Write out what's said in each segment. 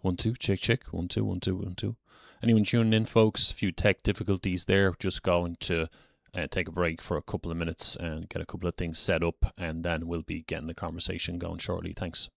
1 2 check 1 2 1 2 1 2. Anyone tuning in, folks? A few tech difficulties there. Just going to take a break for a couple of minutes and get a couple of things set up, and then we'll be getting the conversation going shortly. Thanks.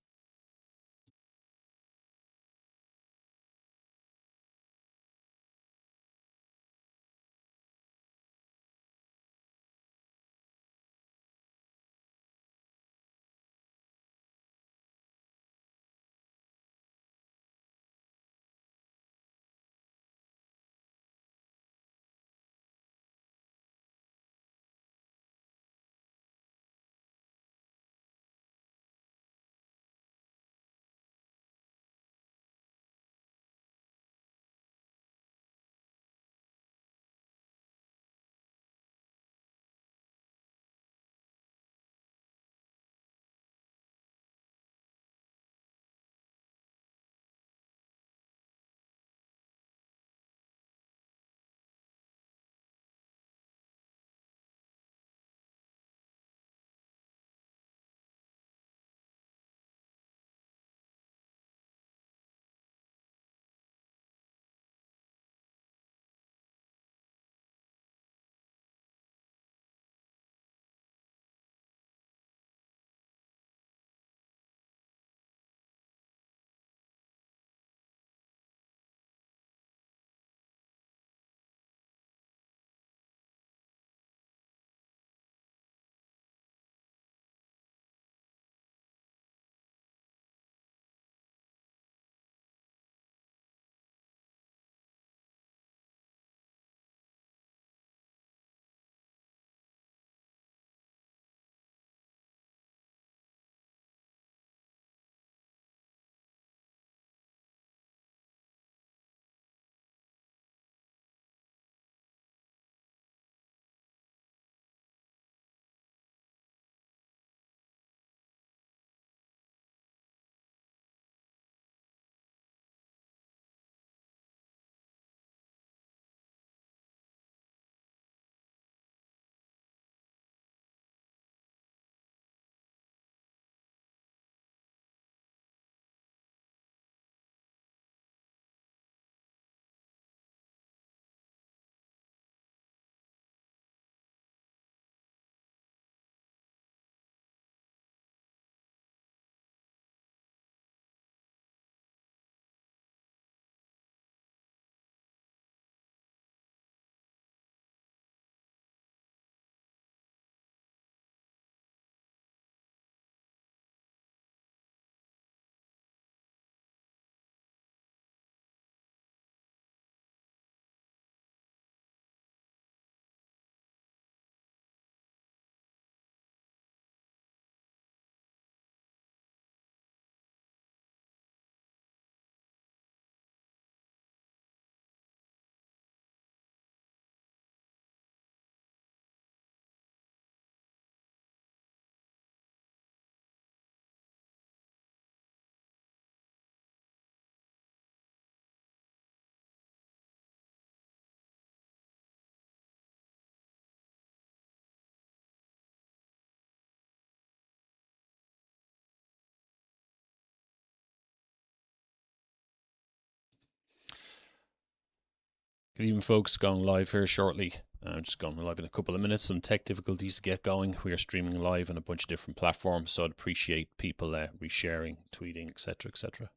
Good evening, folks. Going live here shortly. I'm just going live in a couple of minutes. Some tech difficulties to get going. We are streaming live on a bunch of different platforms, so I'd appreciate people resharing, tweeting, etc., etc.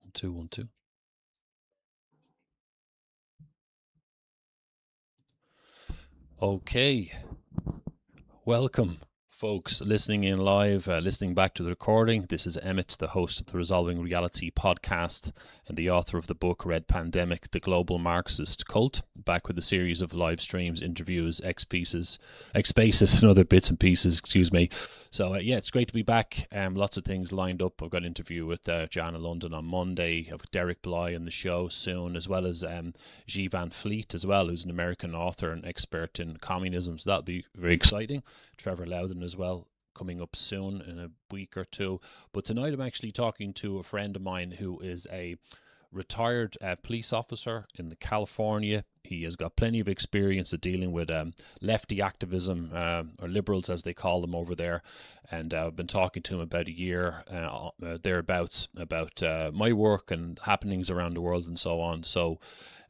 1 2 1 2. Okay. Welcome, folks, listening in live, listening back to the recording. This is Emmet, the host of the Resolving Reality podcast and the author of the book Red Pandemic, The Global Marxist Cult, back with a series of live streams, interviews, X-Spaces and other bits and pieces, excuse me. So, yeah, it's great to be back. Lots of things lined up. I've got an interview with Jana London on Monday. I've got Derek Bly on the show soon, as well as G. Van Fleet as well, who's an American author and expert in communism. So that'll be very exciting. Trevor Loudon as well, coming up soon in a week or two. But tonight I'm actually talking to a friend of mine who is a retired police officer in California. He has got plenty of experience at dealing with lefty activism, or liberals as they call them over there. And I've been talking to him about a year thereabouts about my work and happenings around the world and so on. So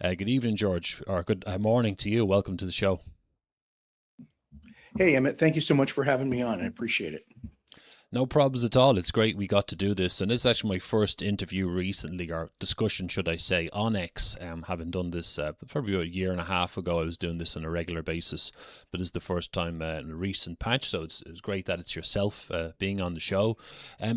good evening, George, or good morning to you. Welcome to the show. Hey, Emmett, thank you so much for having me on. I appreciate it. No problems at all. It's great we got to do this. And this is actually my first interview recently, or discussion, should I say, on X. Having done this probably about a year and a half ago, I was doing this on a regular basis. But this is the first time in a recent patch. So it's great that it's yourself being on the show.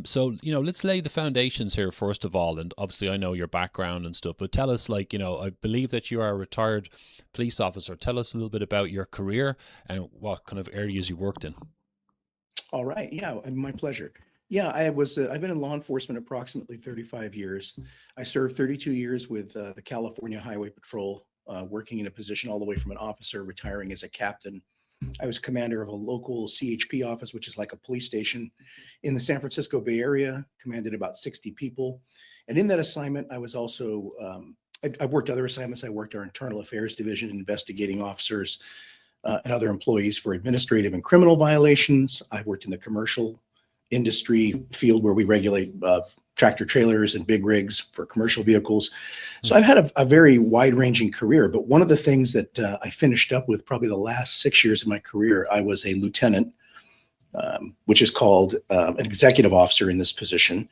So, let's lay the foundations here first of all. And obviously, I know your background and stuff. But tell us, I believe that you are a retired police officer. Tell us a little bit about your career and what kind of areas you worked in. All right. Yeah, my pleasure. Yeah, I've been in law enforcement approximately 35 years. I served 32 years with the California Highway Patrol, working in a position all the way from an officer, retiring as a captain. I was commander of a local CHP office, which is like a police station in the San Francisco Bay Area, commanded about 60 people. And in that assignment, I was also, I've worked other assignments. I worked our internal affairs division, investigating officers, and other employees for administrative and criminal violations. I've worked in the commercial industry field where we regulate tractor trailers and big rigs for commercial vehicles. So I've had a very wide-ranging career, but one of the things that I finished up with probably the last 6 years of my career, I was a lieutenant, which is called an executive officer in this position.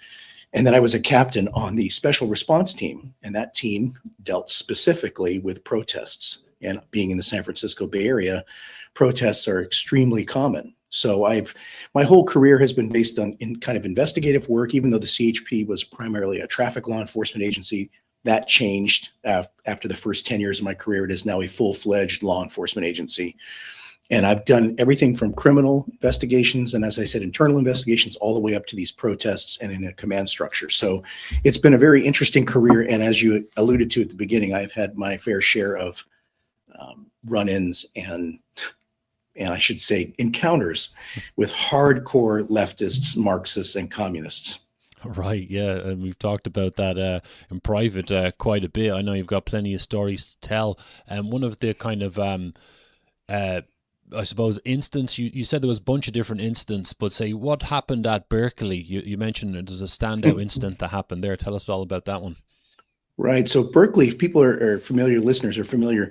And then I was a captain on the special response team, and that team dealt specifically with protests. And being in the San Francisco Bay Area, protests are extremely common. So my whole career has been based on in kind of investigative work, even though the CHP was primarily a traffic law enforcement agency. That changed after the first 10 years of my career. It is now a full-fledged law enforcement agency. And I've done everything from criminal investigations and, as I said, internal investigations all the way up to these protests and in a command structure. So it's been a very interesting career. And as you alluded to at the beginning, I've had my fair share of run-ins and I should say encounters with hardcore leftists, Marxists, and communists. Right, yeah, and we've talked about that in private quite a bit. I know you've got plenty of stories to tell. And one of the kind of, I suppose, instance, you said there was a bunch of different incidents, but say what happened at Berkeley? You mentioned there's a standout incident that happened there. Tell us all about that one. Right. So Berkeley, if people are familiar, listeners are familiar,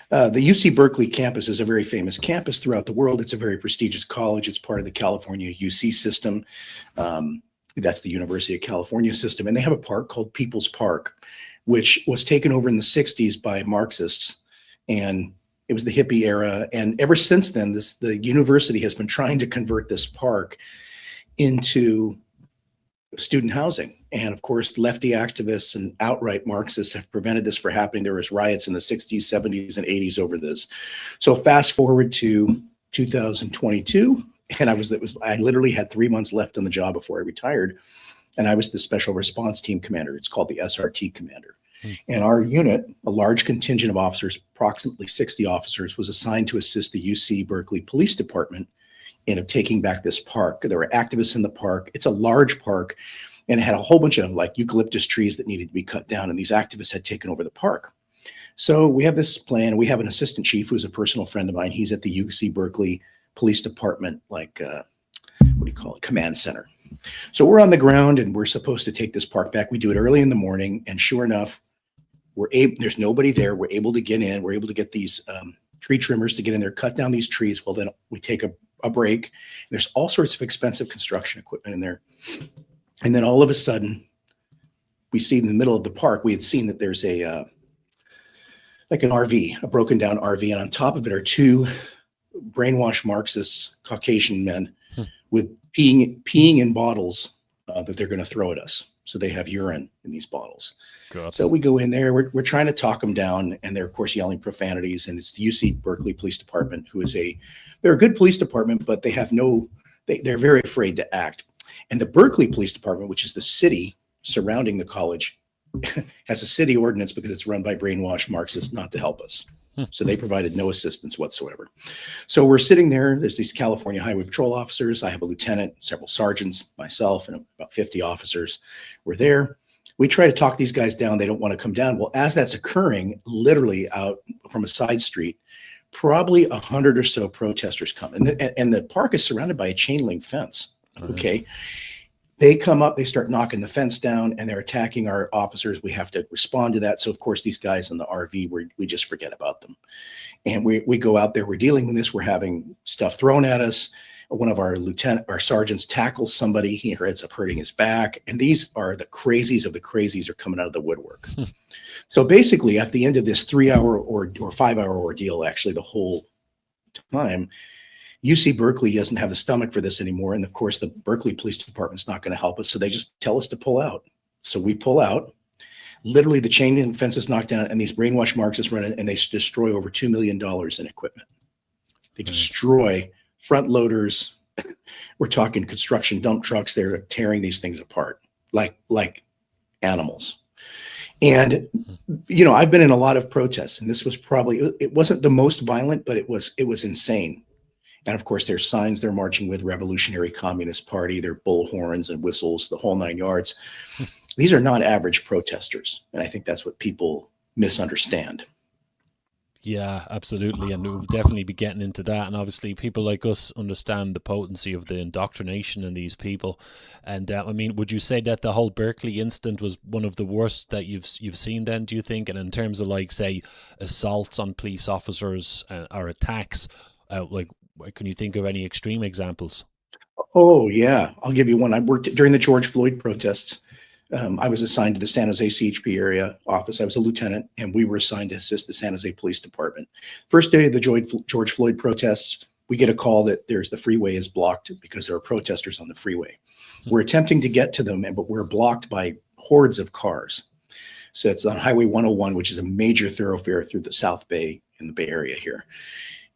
the UC Berkeley campus is a very famous campus throughout the world. It's a very prestigious college. It's part of the California UC system. That's the University of California system. And they have a park called People's Park, which was taken over in the 60s by Marxists. And it was the hippie era. And ever since then, the university has been trying to convert this park into student housing. And of course, lefty activists and outright Marxists have prevented this from happening. There was riots in the 60s, 70s, and 80s over this. So fast forward to 2022, and I literally had 3 months left on the job before I retired. And I was the special response team commander. It's called the SRT commander. And our unit, a large contingent of officers, approximately 60 officers, was assigned to assist the UC Berkeley Police Department in taking back this park. There were activists in the park. It's a large park, and it had a whole bunch of like eucalyptus trees that needed to be cut down, and these activists had taken over the park. So we have this plan. We have an assistant chief who's a personal friend of mine. He's at the UC Berkeley Police Department, command center. So we're on the ground, and we're supposed to take this park back. We do it early in the morning, and sure enough, there's nobody there. We're able to get in. We're able to get these tree trimmers to get in there, cut down these trees. Well, then we take a break. There's all sorts of expensive construction equipment in there. And then all of a sudden, we see in the middle of the park, we had seen that there's an RV, a broken down RV. And on top of it are two brainwashed Marxist Caucasian men with peeing in bottles that they're going to throw at us. So they have urine in these bottles. God. So we go in there, we're trying to talk them down, and they're of course yelling profanities. And it's the UC Berkeley Police Department, who is they're a good police department, but they have they're very afraid to act. And the Berkeley Police Department, which is the city surrounding the college, has a city ordinance because it's run by brainwashed Marxists not to help us. So they provided no assistance whatsoever. So we're sitting there. There's these California Highway Patrol officers. I have a lieutenant, several sergeants, myself, and about 50 officers. We're there. We try to talk these guys down. They don't want to come down. Well, as that's occurring, literally out from a side street, probably 100 or so protesters come. And the park is surrounded by a chain link fence. Okay. They come up, they start knocking the fence down, and they're attacking our officers. We have to respond to that. So, of course, these guys in the RV, we just forget about them. And we go out there, we're dealing with this. We're having stuff thrown at us. One of our sergeants tackles somebody. He ends up hurting his back. And these are the crazies of the crazies are coming out of the woodwork. So basically, at the end of this 3-hour or 5-hour ordeal, actually the whole time, UC Berkeley doesn't have the stomach for this anymore. And of course, the Berkeley Police Department's not going to help us. So they just tell us to pull out. So we pull out. Literally, the chain link fence is knocked down, and these brainwashed Marxists run in, and they destroy over $2 million in equipment. They destroy front loaders. We're talking construction dump trucks. They're tearing these things apart like animals. And, you know, I've been in a lot of protests, and this was probably, it wasn't the most violent, but it was insane. And of course, there's signs they're marching with, Revolutionary Communist Party, their bullhorns and whistles, the whole 9 yards. These are not average protesters. And I think that's what people misunderstand. Yeah, absolutely. And we'll definitely be getting into that. And obviously people like us understand the potency of the indoctrination in these people. And I mean, would you say that the whole Berkeley incident was one of the worst that you've seen then, do you think? And in terms of, like, say, assaults on police officers or attacks, like, can you think of any extreme examples? Oh, yeah. I'll give you one. I worked during the George Floyd protests. I was assigned to the San Jose CHP area office. I was a lieutenant, and we were assigned to assist the San Jose Police Department. First day of the George Floyd protests, we get a call that the freeway is blocked because there are protesters on the freeway. We're attempting to get to them, but we're blocked by hordes of cars. So it's on Highway 101, which is a major thoroughfare through the South Bay in the Bay Area here.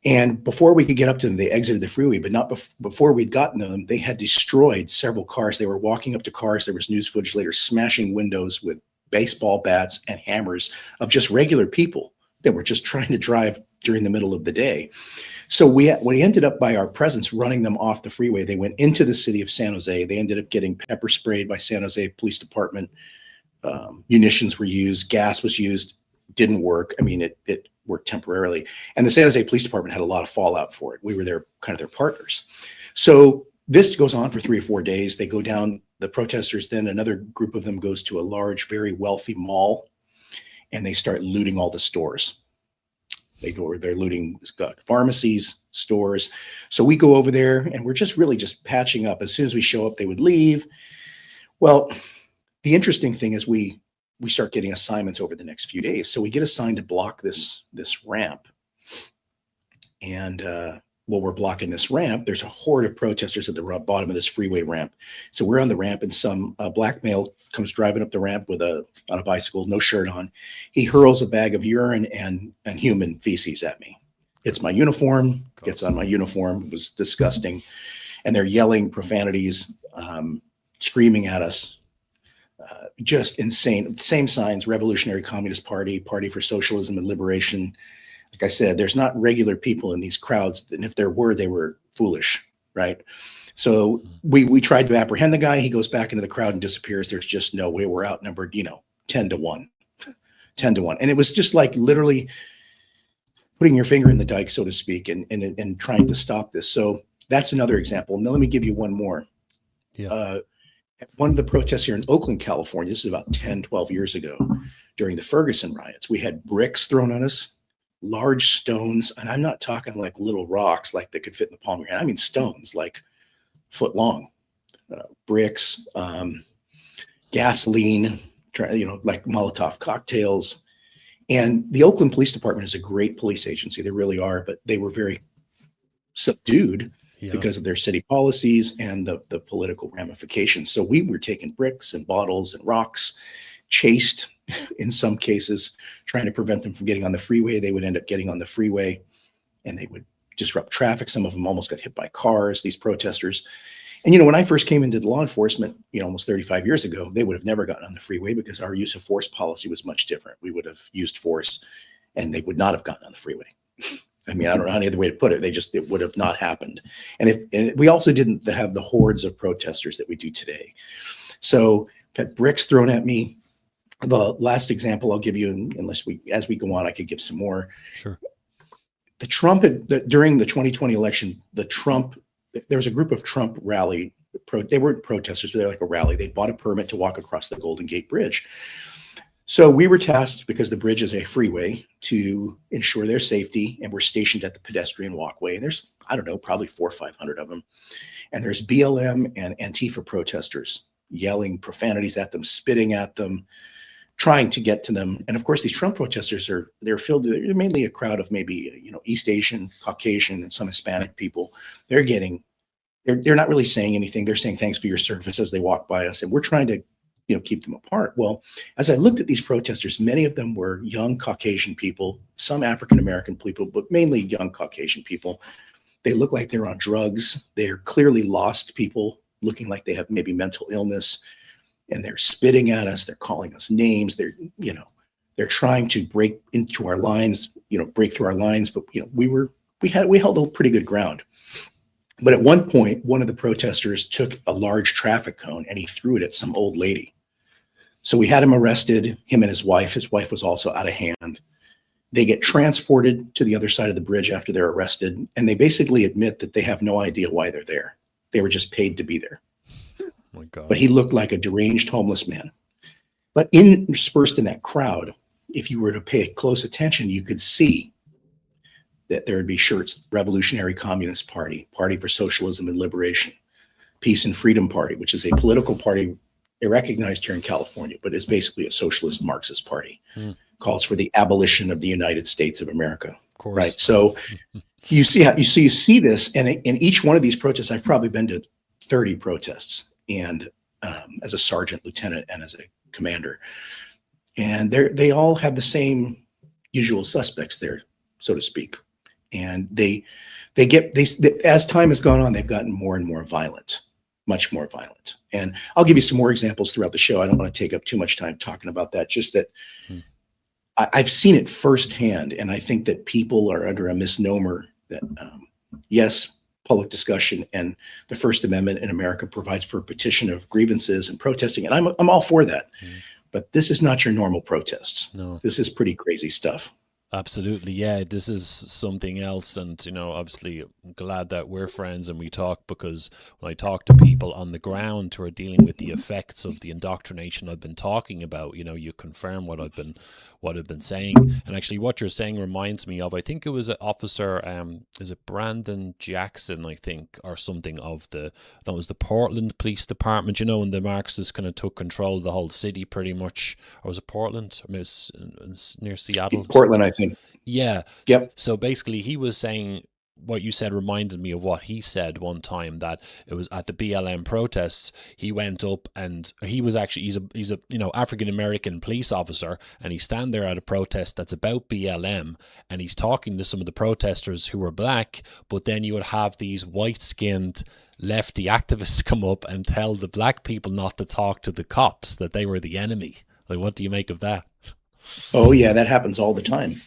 And before we could get up to them, they exited the freeway, but not before we'd gotten to them, they had destroyed several cars. They were walking up to cars. There was news footage later, smashing windows with baseball bats and hammers of just regular people that were just trying to drive during the middle of the day. So we ended up, by our presence, running them off the freeway. They went into the city of San Jose. They ended up getting pepper sprayed by San Jose Police Department. Munitions were used. Gas was used. Didn't work. I mean, it worked temporarily. And the San Jose Police Department had a lot of fallout for it. We were kind of their partners. So this goes on for 3 or 4 days. They go down, the protesters, then another group of them goes to a large, very wealthy mall, and they start looting all the stores. They're looting pharmacies, stores. So we go over there, and we're just really just patching up. As soon as we show up, they would leave. Well, the interesting thing is we start getting assignments over the next few days. So we get assigned to block this ramp. And while we're blocking this ramp, there's a horde of protesters at the bottom of this freeway ramp. So we're on the ramp, and some black male comes driving up the ramp on a bicycle, no shirt on. He hurls a bag of urine and human feces at me. It's my uniform, gets on my uniform. It was disgusting. And they're yelling profanities, screaming at us. Just insane. Same signs: Revolutionary Communist Party, Party for Socialism and Liberation. Like I said, there's not regular people in these crowds, and if there were, they were foolish, right? So we tried to apprehend the guy. He goes back into the crowd and disappears. There's just no way. We're outnumbered, 10 to 1. 10 to 1. And it was just like literally putting your finger in the dike, so to speak, and trying to stop this. So that's another example. Now let me give you one more. Yeah. One of the protests here in Oakland, California, this is about 10, 12 years ago, during the Ferguson riots, we had bricks thrown at us, large stones, and I'm not talking like little rocks like that could fit in the palm of your hand. I mean stones like foot long, bricks, gasoline, like Molotov cocktails. And the Oakland Police Department is a great police agency. They really are, but they were very subdued because of their city policies and the political ramifications. So we were taking bricks and bottles and rocks, chased in some cases, trying to prevent them from getting on the freeway. They would end up getting on the freeway, and they would disrupt traffic. Some of them almost got hit by cars, these protesters. And, when I first came into the law enforcement, almost 35 years ago, they would have never gotten on the freeway because our use of force policy was much different. We would have used force, and they would not have gotten on the freeway. I mean, I don't know any other way to put it. It would have not happened. And we also didn't have the hordes of protesters that we do today. So had bricks thrown at me, The last example I'll give you, as we go on, I could give some more. Sure. During the 2020 election, there was a group of Trump rally. They weren't protesters, but they're like a rally. They bought a permit to walk across the Golden Gate Bridge. So we were tasked, because the bridge is a freeway, to ensure their safety, and we're stationed at the pedestrian walkway. And there's, I don't know, probably 400 or 500 of them. And there's BLM and Antifa protesters yelling profanities at them, spitting at them, trying to get to them. And of course, these Trump protesters they're mainly a crowd of maybe, East Asian, Caucasian, and some Hispanic people. They're not really saying anything. They're saying thanks for your service as they walk by us. And we're trying to, keep them apart. Well, as I looked at these protesters, many of them were young Caucasian people, some African-American people, but mainly young Caucasian people. They look like they're on drugs. They're clearly lost people, looking like they have maybe mental illness, and they're spitting at us. They're calling us names. They're trying to break into our lines, break through our lines. But, we held a pretty good ground. But at one point, one of the protesters took a large traffic cone and he threw it at some old lady. So we had him arrested, him and his wife. His wife was also out of hand. They get transported to the other side of the bridge after they're arrested, and they basically admit that they have no idea why they're there. They were just paid to be there. Oh my God. But he looked like a deranged homeless man. But interspersed in that crowd, if you were to pay close attention, you could see that there would be shirts: Revolutionary Communist Party, Party for Socialism and Liberation, Peace and Freedom Party, which is a political party recognized here in California, but is basically a socialist Marxist party. Calls for the abolition of the United States of America. Of course. Right. So you see this, and in each one of these protests, I've probably been to 30 protests, and as a sergeant, lieutenant, and as a commander, and they all have the same usual suspects there, so to speak. And they as time has gone on, they've gotten more and more violent, much more violent. And I'll give you some more examples throughout the show. I don't want to take up too much time talking about that. Just that I've seen it firsthand, and I think that people are under a misnomer that yes, public discussion and the First Amendment in America provides for a petition of grievances and protesting, and I'm all for that. But this is not your normal protests. No. This is pretty crazy stuff. Absolutely. Yeah, this is something else. And, obviously I'm glad that we're friends and we talk, because when I talk to people on the ground who are dealing with the effects of the indoctrination I've been talking about, you confirm what I've been saying. And actually what you're saying reminds me of, I think it was an officer, is it Brandon Jackson, I think, or something that was the Portland Police Department, when the Marxists kind of took control of the whole city pretty much. Or was it Portland? Or maybe it was near Seattle. Portland, I think. Yeah. Yep. So basically he was saying, what you said reminded me of what he said one time, that it was at the BLM protests. He went up, and he was actually, he's a African American police officer, and he's standing there at a protest that's about BLM, and he's talking to some of the protesters who were black. But then you would have these white-skinned lefty activists come up and tell the black people not to talk to the cops, that they were the enemy. Like, what do you make of that? Oh yeah, that happens all the time.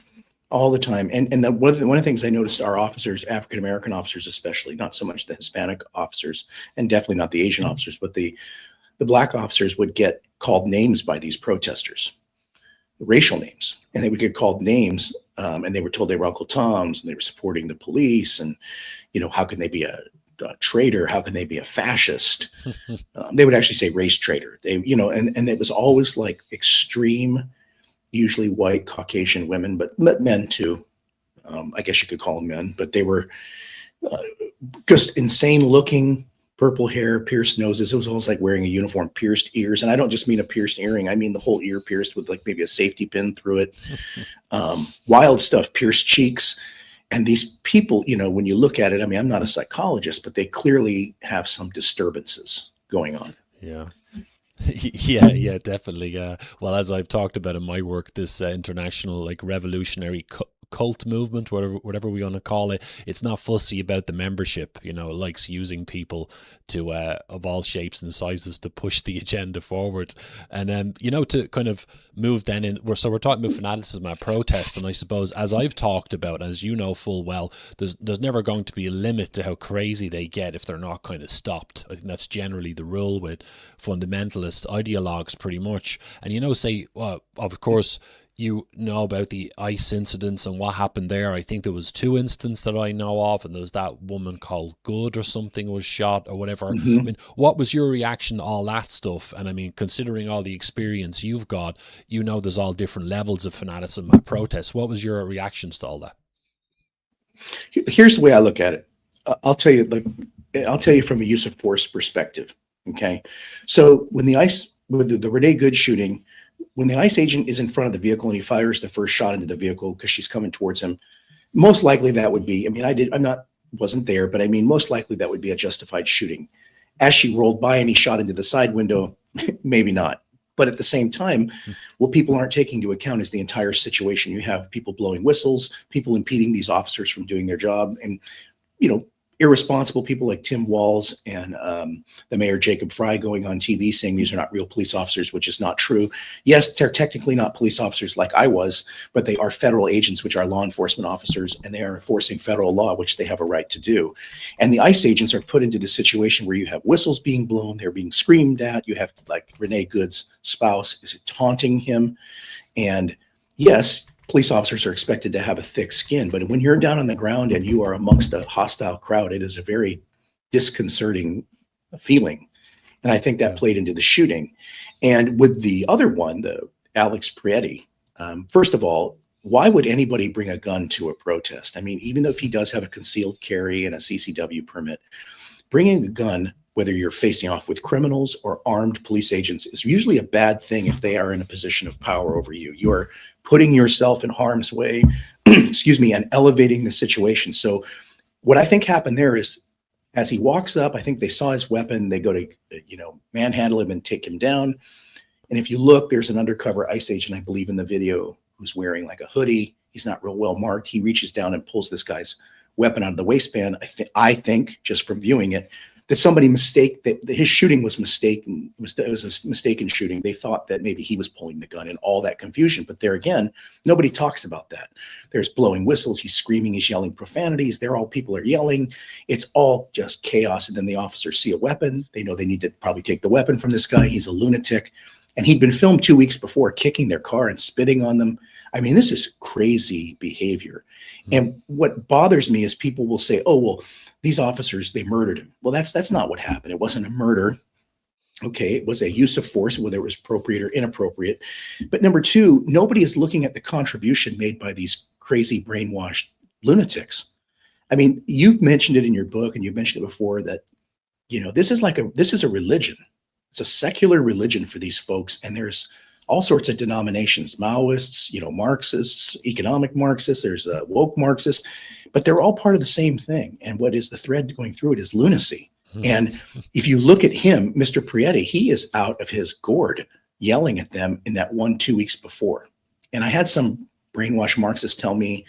All the time. And one of the things I noticed, our officers, African-American officers especially, not so much the Hispanic officers, and definitely not the Asian officers, but the black officers would get called names by these protesters, racial names. And they would get called names, and they were told they were Uncle Toms, and they were supporting the police. And, how can they be a traitor? How can they be a fascist? They would actually say race traitor. And it was always like extreme, usually white Caucasian women, but men too. I guess you could call them men, but they were just insane looking, purple hair, pierced noses. It was almost like wearing a uniform, pierced ears. And I don't just mean a pierced earring. I mean the whole ear pierced with like maybe a safety pin through it. Wild stuff, pierced cheeks. And these people, when you look at it, I mean, I'm not a psychologist, but they clearly have some disturbances going on. Yeah. Yeah, definitely. Well, as I've talked about in my work, this international revolutionary cult movement, whatever we want to call it. It's not fussy about the membership. It likes using people to of all shapes and sizes to push the agenda forward. And to kind of move then in. We're talking about fanaticism at protests, and I suppose, as I've talked about, as you know full well, there's never going to be a limit to how crazy they get if they're not kind of stopped. I think that's generally the rule with fundamentalist ideologues, pretty much. And say, well, of course, about the ICE incidents and what happened there. I think there was 2 incidents that I know of, and there was that woman called Good or something was shot or whatever. Mm-hmm. I mean, what was your reaction to all that stuff? And I mean, considering all the experience you've got, there's all different levels of fanaticism at protests. What was your reactions to all that? Here's the way I look at it. I'll tell you from a use of force perspective. Okay, so when with the Renee Good shooting, when the ICE agent is in front of the vehicle and he fires the first shot into the vehicle because she's coming towards him, most likely that would be, wasn't there, but I mean, most likely that would be a justified shooting. As she rolled by and he shot into the side window, maybe not. But at the same time, what people aren't taking into account is the entire situation. You have people blowing whistles, people impeding these officers from doing their job, and, irresponsible people like Tim Walz and the mayor Jacob Fry going on TV saying these are not real police officers, which is not true. Yes, they're technically not police officers like I was, but they are federal agents, which are law enforcement officers, and they are enforcing federal law, which they have a right to do. And the ICE agents are put into the situation where you have whistles being blown, they're being screamed at. You have, like, Renee Good's spouse is taunting him. And yes, police officers are expected to have a thick skin, but when you're down on the ground and you are amongst a hostile crowd, it is a very disconcerting feeling. And I think that played into the shooting. And with the other one, the Alex Prietti, first of all, why would anybody bring a gun to a protest? I mean, even though if he does have a concealed carry and a CCW permit, bringing a gun, whether you're facing off with criminals or armed police agents, is usually a bad thing if they are in a position of power over you. You are putting yourself in harm's way, and elevating the situation. So what I think happened there is, as he walks up, I think they saw his weapon. They go to, manhandle him and take him down. And if you look, there's an undercover ICE agent, I believe in the video, who's wearing like a hoodie. He's not real well marked. He reaches down and pulls this guy's weapon out of the waistband. I think just from viewing it, that somebody that his shooting was mistaken. It was a mistaken shooting. They thought that maybe he was pulling the gun and all that confusion. But there again, nobody talks about that. There's blowing whistles. He's screaming. He's yelling profanities. People are yelling. It's all just chaos. And then the officers see a weapon. They know they need to probably take the weapon from this guy. He's a lunatic. And he'd been filmed 2 weeks before kicking their car and spitting on them. I mean, this is crazy behavior. And what bothers me is people will say, oh, well, these officers, they murdered him. Well, that's not what happened. It wasn't a murder. Okay, it was a use of force, whether it was appropriate or inappropriate. But number two, nobody is looking at the contribution made by these crazy brainwashed lunatics. I mean, you've mentioned it in your book, and you've mentioned it before, that, this is a religion. It's a secular religion for these folks. And there's all sorts of denominations, Maoists, Marxists, economic Marxists, there's woke Marxists, but they're all part of the same thing. And what is the thread going through it is lunacy. And if you look at him, Mr. Prietti, he is out of his gourd yelling at them in that 2 weeks before. And I had some brainwashed Marxists tell me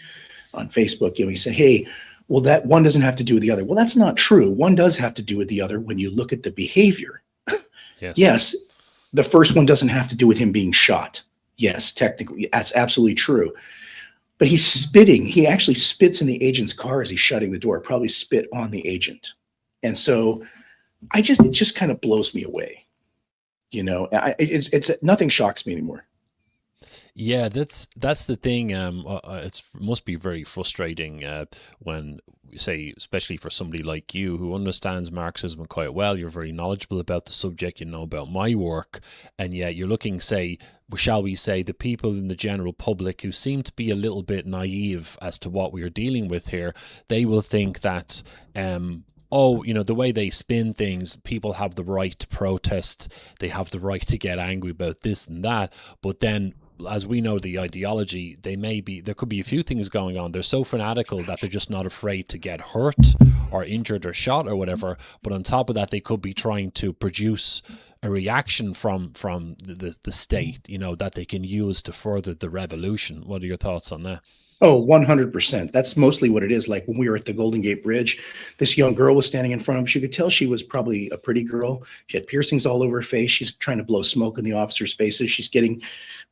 on Facebook, he said, hey, well, that one doesn't have to do with the other. Well, that's not true. One does have to do with the other when you look at the behavior. Yes, the first one doesn't have to do with him being shot. Yes, technically, that's absolutely true. But he's spitting. He actually spits in the agent's car as he's shutting the door, probably spit on the agent. And so it just kind of blows me away. It's nothing shocks me anymore. Yeah, that's the thing. It must be very frustrating when, say, especially for somebody like you who understands Marxism quite well. You're very knowledgeable about the subject. You know about my work, and yet you're looking, say, shall we say, the people in the general public who seem to be a little bit naive as to what we are dealing with here. They will think that, the way they spin things, people have the right to protest. They have the right to get angry about this and that. But then, as we know, the ideology, there could be a few things going on. They're so fanatical that they're just not afraid to get hurt or injured or shot or whatever. But on top of that, they could be trying to produce a reaction from the state, that they can use to further the revolution. What are your thoughts on that? Oh, 100%. That's mostly what it is. Like when we were at the Golden Gate Bridge, this young girl was standing in front of him. She could tell she was probably a pretty girl. She had piercings all over her face. She's trying to blow smoke in the officers' faces. She's getting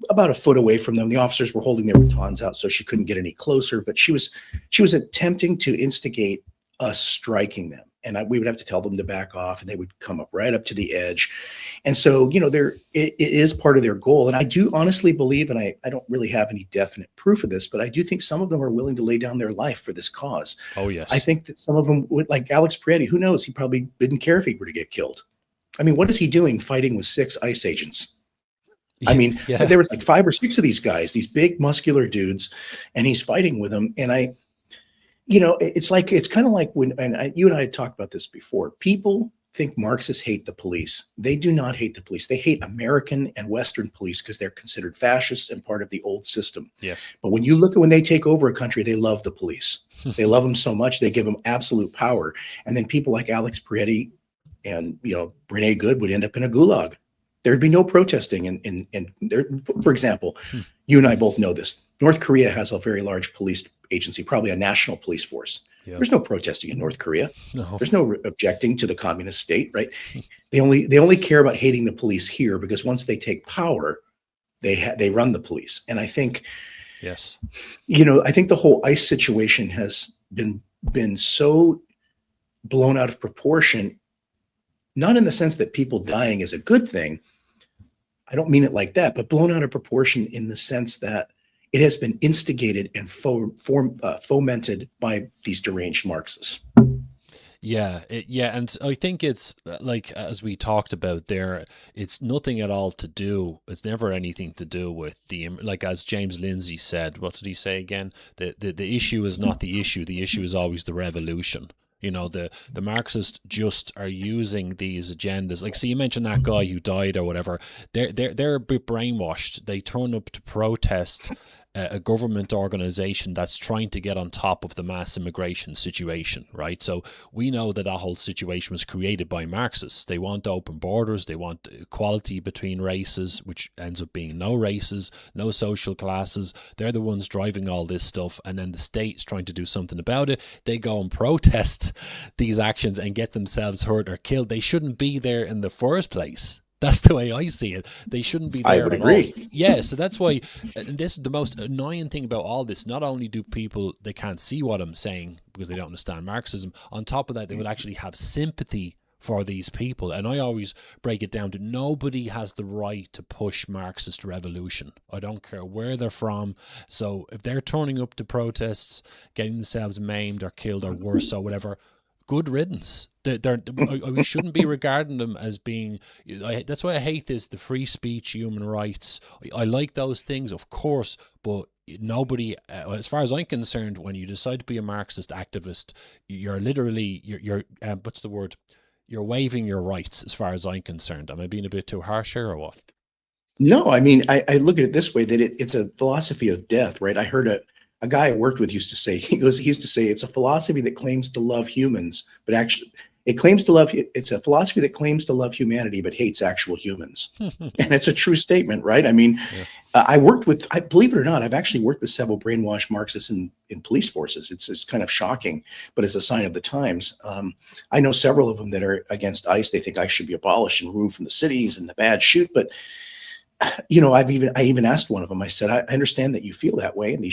about a foot away from them. The officers were holding their batons out, so she couldn't get any closer. But she was attempting to instigate us striking them. And we would have to tell them to back off, and they would come up right up to the edge. And so, it is part of their goal. And I do honestly believe, and I don't really have any definite proof of this, but I do think some of them are willing to lay down their life for this cause. Oh, yes. I think that some of them would, like Alex Prietti, who knows? He probably didn't care if he were to get killed. I mean, what is he doing fighting with 6 ICE agents? I mean, Yeah. there was like 5 or 6 of these guys, these big muscular dudes, and he's fighting with them. And it's kind of like you and I had talked about this before. People think Marxists hate the police. They do not hate the police. They hate American and Western police because they're considered fascists and part of the old system. Yes. But when you look at when they take over a country, they love the police. They love them so much, they give them absolute power. And then people like Alex Prietti and, Renee Good would end up in a gulag. There'd be no protesting. And there, for example, you and I both know this. North Korea has a very large police agency, probably a national police force. Yeah. There's no protesting in North Korea. No. There's no objecting to the communist state, right? They only care about hating the police here because once they take power, they run the police. And I think, Yes. I think the whole ICE situation has been so blown out of proportion, not in the sense that people dying is a good thing. I don't mean it like that, but blown out of proportion in the sense that it has been instigated and fomented by these deranged Marxists. Yeah, and I think it's like, as we talked about there, it's nothing at all to do. It's never anything to do with like as James Lindsay said. What did he say again? The issue is not the issue. The issue is always the revolution. The Marxists just are using these agendas. Like, so you mentioned that guy who died or whatever. They're a bit brainwashed. They turn up to protest a government organization that's trying to get on top of the mass immigration situation, right? So we know that whole situation was created by Marxists. They want open borders, they want equality between races, which ends up being no races, no social classes. They're the ones driving all this stuff, and then the state's trying to do something about it. They go and protest these actions and get themselves hurt or killed. They shouldn't be there in the first place. That's the way I see it. They shouldn't be there. I would agree. Yeah, so that's why this is the most annoying thing about all this. Not only do people, they can't see what I'm saying because they don't understand Marxism. On top of that, they would actually have sympathy for these people. And I always break it down to nobody has the right to push Marxist revolution. I don't care where they're from. So if they're turning up to protests, getting themselves maimed or killed or worse or whatever, good riddance. We shouldn't be regarding them as being. That's why I hate this. The free speech, human rights. I like those things, of course, but nobody, as far as I'm concerned, when you decide to be a Marxist activist, you're literally you're what's the word? You're waiving your rights, as far as I'm concerned. Am I being a bit too harsh here, or what? No, I mean, I look at it this way, that it's a philosophy of death, right? I heard a guy I worked with used to say, he used to say, it's a philosophy that claims to love humans, but actually it's a philosophy that claims to love humanity, but hates actual humans. And it's a true statement, right? I mean, I believe it or not, I've actually worked with several brainwashed Marxists in police forces. It's kind of shocking, but it's a sign of the times. I know several of them that are against ICE. They think ICE should be abolished and removed from the cities and the bad shoot, but I even asked one of them, I said, I understand that you feel that way, and you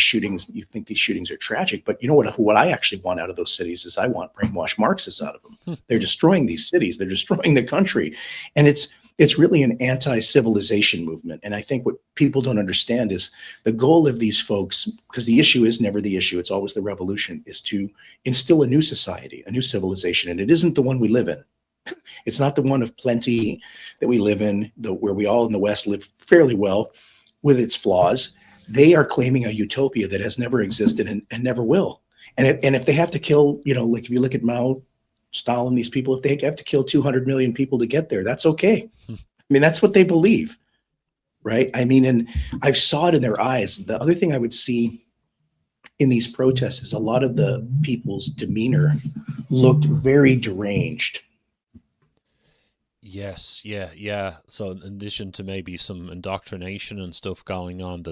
think these shootings are tragic, but you know what I actually want out of those cities is I want brainwashed Marxists out of them. They're destroying these cities. They're destroying the country. And it's really an anti-civilization movement. And I think what people don't understand is the goal of these folks, because the issue is never the issue, it's always the revolution, is to instill a new society, a new civilization. And it isn't the one we live in. It's not the one of plenty that we live in, where we all in the West live fairly well with its flaws. They are claiming a utopia that has never existed and never will. And if they have to kill, like if you look at Mao, Stalin, these people, if they have to kill 200 million people to get there, that's okay. I mean, that's what they believe, right? I mean, and I saw it in their eyes. The other thing I would see in these protests is a lot of the people's demeanor looked very deranged. Yes, yeah. So in addition to maybe some indoctrination and stuff going on,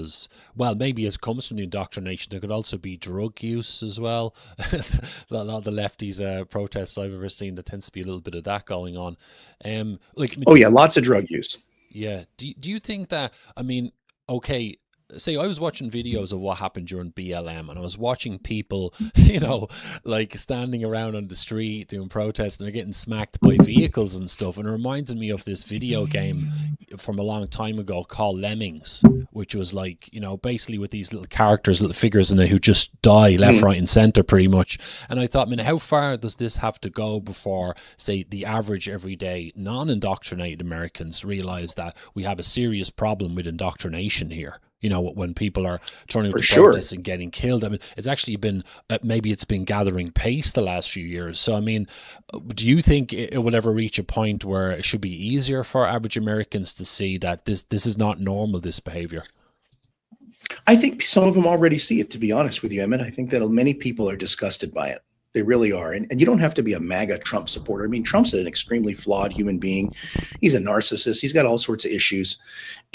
well, maybe it comes from the indoctrination. There could also be drug use as well. A lot of the lefties protests I've ever seen, there tends to be a little bit of that going on. Like, I mean, Oh yeah, lots of drug use. yeah. Do you think that? I mean, okay. Say I was watching videos of what happened during BLM, and I was watching people, like standing around on the street doing protests, and they're getting smacked by vehicles and stuff. And it reminded me of this video game from a long time ago called Lemmings, which was like, basically with these little characters, little figures in it who just die left, right, and center pretty much. And I thought, I mean, how far does this have to go before, say, the average everyday non-indoctrinated Americans realize that we have a serious problem with indoctrination here? When people are turning up For to sure. protests and getting killed. I mean, it's actually been, maybe it's been gathering pace the last few years. So, I mean, do you think it will ever reach a point where it should be easier for average Americans to see that this is not normal, this behavior? I think some of them already see it, to be honest with you, Emmett. I think that many people are disgusted by it. They really are. And you don't have to be a MAGA Trump supporter. I mean, Trump's an extremely flawed human being. He's a narcissist. He's got all sorts of issues.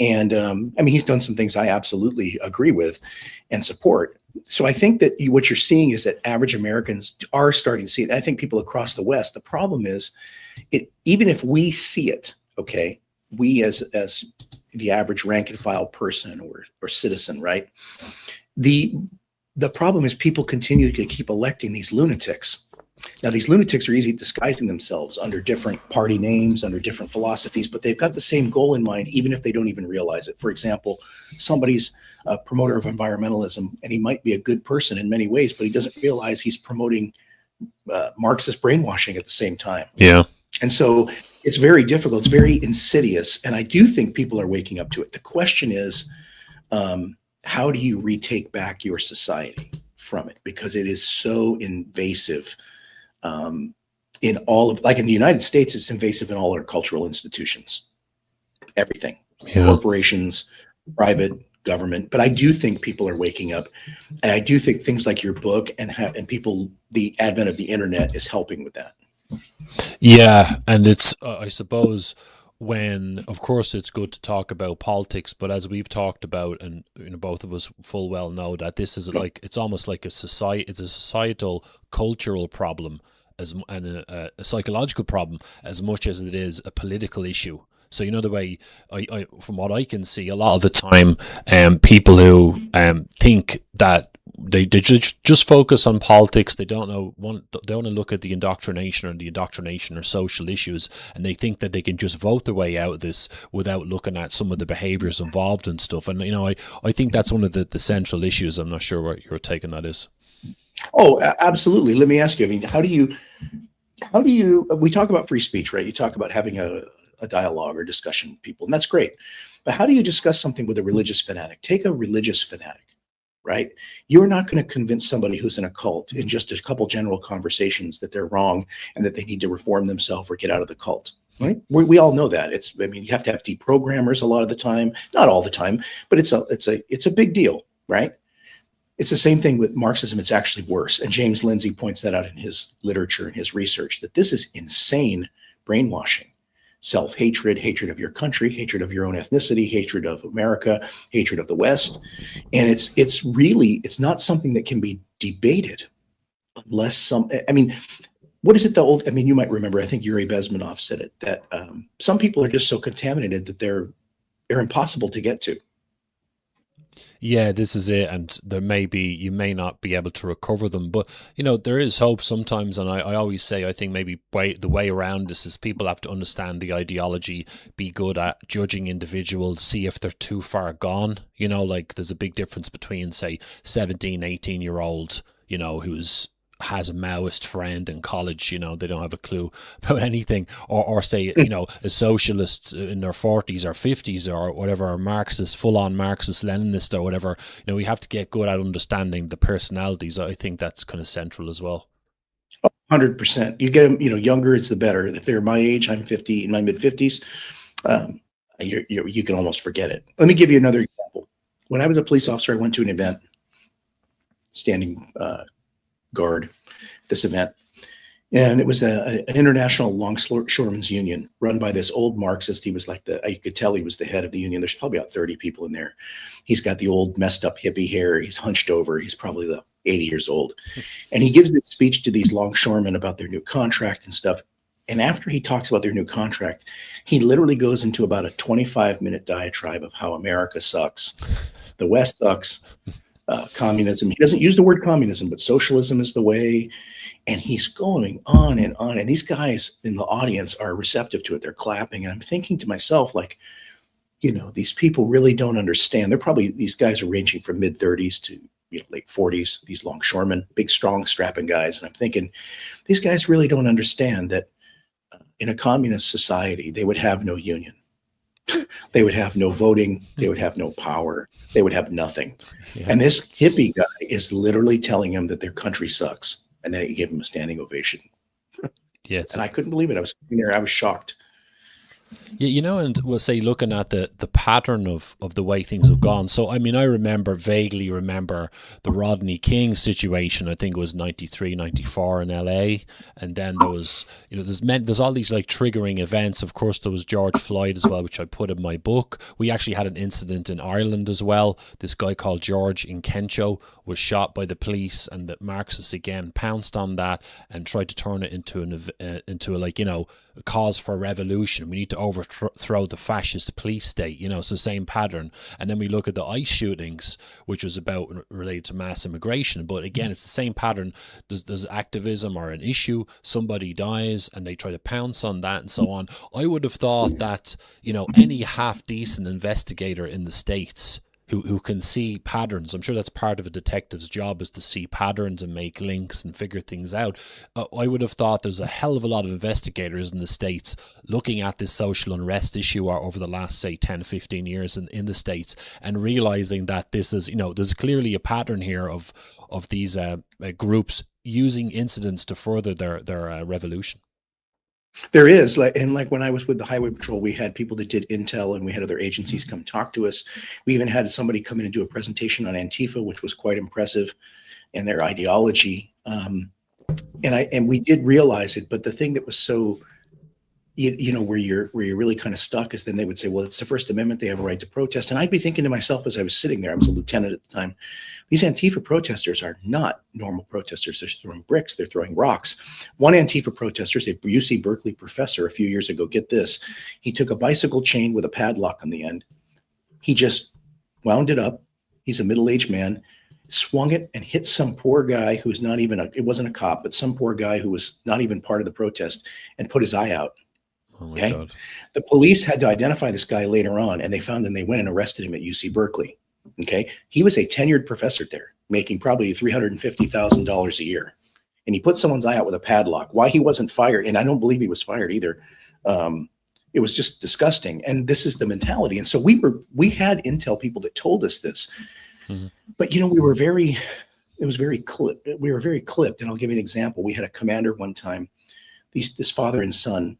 And I mean, he's done some things I absolutely agree with and support. So I think that what you're seeing is that average Americans are starting to see it. I think people across the West, the problem is, even if we see it, okay, we as the average rank and file person or citizen, right? The problem is people continue to keep electing these lunatics. Now, these lunatics are easy at disguising themselves under different party names, under different philosophies, but they've got the same goal in mind, even if they don't even realize it. For example, somebody's a promoter of environmentalism, and he might be a good person in many ways, but he doesn't realize he's promoting Marxist brainwashing at the same time. Yeah. And so it's very difficult. It's very insidious. And I do think people are waking up to it. The question is, how do you retake back your society from it? Because it is so invasive in all of, like in the United States, it's invasive in all our cultural institutions, everything, corporations, private, government. But I do think people are waking up. And I do think things like your book and people, the advent of the internet is helping with that. Yeah. And it's, I suppose, of course it's good to talk about politics, but as we've talked about, and both of us full well know that this is like, it's almost like it's a societal cultural problem and a psychological problem as much as it is a political issue. So the way I from what I can see, a lot of the time, people who think that they just focus on politics. They don't want to look at the indoctrination or social issues, and they think that they can just vote their way out of this without looking at some of the behaviors involved and stuff. And I think that's one of the central issues. I'm not sure what your take on that is. Oh, absolutely. Let me ask you. I mean, how do you? We talk about free speech, right? You talk about having a dialogue or discussion with people, and that's great. But how do you discuss something with a religious fanatic? Take a religious fanatic. Right? You're not going to convince somebody who's in a cult in just a couple general conversations that they're wrong and that they need to reform themselves or get out of the cult. Right? We all know that. You have to have deprogrammers a lot of the time, not all the time, but it's a big deal, right? It's the same thing with Marxism. It's actually worse. And James Lindsay points that out in his literature and his research, that this is insane brainwashing. Self-hatred, hatred of your country, hatred of your own ethnicity, hatred of America, hatred of the West. And it's not something that can be debated unless what is it you might remember, I think Yuri Bezmenov said it, that some people are just so contaminated that they're impossible to get to. Yeah, this is it, and you may not be able to recover them, but there is hope sometimes. And I always say, I think maybe the way around this is people have to understand the ideology, be good at judging individuals, see if they're too far gone. Like there's a big difference between, say, 17, 18-year-old, who's has a Maoist friend in college, they don't have a clue about anything, or say, a socialist in their 40s or 50s or whatever, or Marxist, full-on Marxist, Leninist or whatever. We have to get good at understanding the personalities. I think that's kind of central as well. 100%. You get them, younger is the better. If they're my age, I'm 50, in my mid-50s, you can almost forget it. Let me give you another example. When I was a police officer, I went to an event, standing guard, this event. And it was an international longshoremen's union run by this old Marxist. He was like you could tell he was the head of the union. There's probably about 30 people in there. He's got the old messed up hippie hair. He's hunched over. He's probably 80 years old. And he gives this speech to these longshoremen about their new contract and stuff. And after he talks about their new contract, he literally goes into about a 25-minute diatribe of how America sucks. The West sucks. Communism. He doesn't use the word communism, but socialism is the way. And he's going on and on. And these guys in the audience are receptive to it. They're clapping. And I'm thinking to myself, like, these people really don't understand. These guys are ranging from mid-30s to late 40s, these longshoremen, big, strong, strapping guys. And I'm thinking, these guys really don't understand that in a communist society, they would have no union. They would have no voting. They would have no power. They would have nothing. Yeah. And this hippie guy is literally telling him that their country sucks. And they gave him a standing ovation. Yeah, and I couldn't believe it. I was sitting there. I was shocked. Yeah, and we'll say looking at the pattern of the way things have gone. So, I mean, I vaguely remember the Rodney King situation. I think it was 93, 94 in LA. And then there was, there's all these like triggering events. Of course, there was George Floyd as well, which I put in my book. We actually had an incident in Ireland as well. This guy called George Inkencho was shot by the police, and the Marxists again pounced on that and tried to turn it into a cause for revolution. We need to overthrow the fascist police state, so same pattern. And then we look at the ICE shootings, which was related to mass immigration. But again, it's the same pattern. There's activism or an issue, somebody dies, and they try to pounce on that and so on. I would have thought that, any half-decent investigator in the States who can see patterns. I'm sure that's part of a detective's job, is to see patterns and make links and figure things out. I would have thought there's a hell of a lot of investigators in the States looking at this social unrest issue over the last, say, 10, 15 years in the States, and realizing that this is, there's clearly a pattern here of these groups using incidents to further their revolution. There is, like when I was with the Highway Patrol, we had people that did intel, and we had other agencies come talk to us. We even had somebody come in and do a presentation on Antifa, which was quite impressive, and their ideology. And we did realize it, but the thing that was so, where you're really kind of stuck is then they would say, well, it's the First Amendment, they have a right to protest. And I'd be thinking to myself as I was sitting there, I was a lieutenant at the time, these Antifa protesters are not normal protesters. They're throwing bricks, they're throwing rocks. One Antifa protester, a UC Berkeley professor a few years ago, get this, he took a bicycle chain with a padlock on the end. He just wound it up. He's a middle-aged man, swung it and hit some poor guy who's not even, it wasn't a cop, but some poor guy who was not even part of the protest, and put his eye out. Oh my God. The police had to identify this guy later on, and they went and arrested him at UC Berkeley. Okay. He was a tenured professor there, making probably $350,000 a year. And he put someone's eye out with a padlock. Why he wasn't fired, and I don't believe he was fired either. It was just disgusting. And this is the mentality. And so we had intel people that told us this. Mm-hmm. But we were very clipped. We were very clipped. And I'll give you an example. We had a commander one time, this father and son,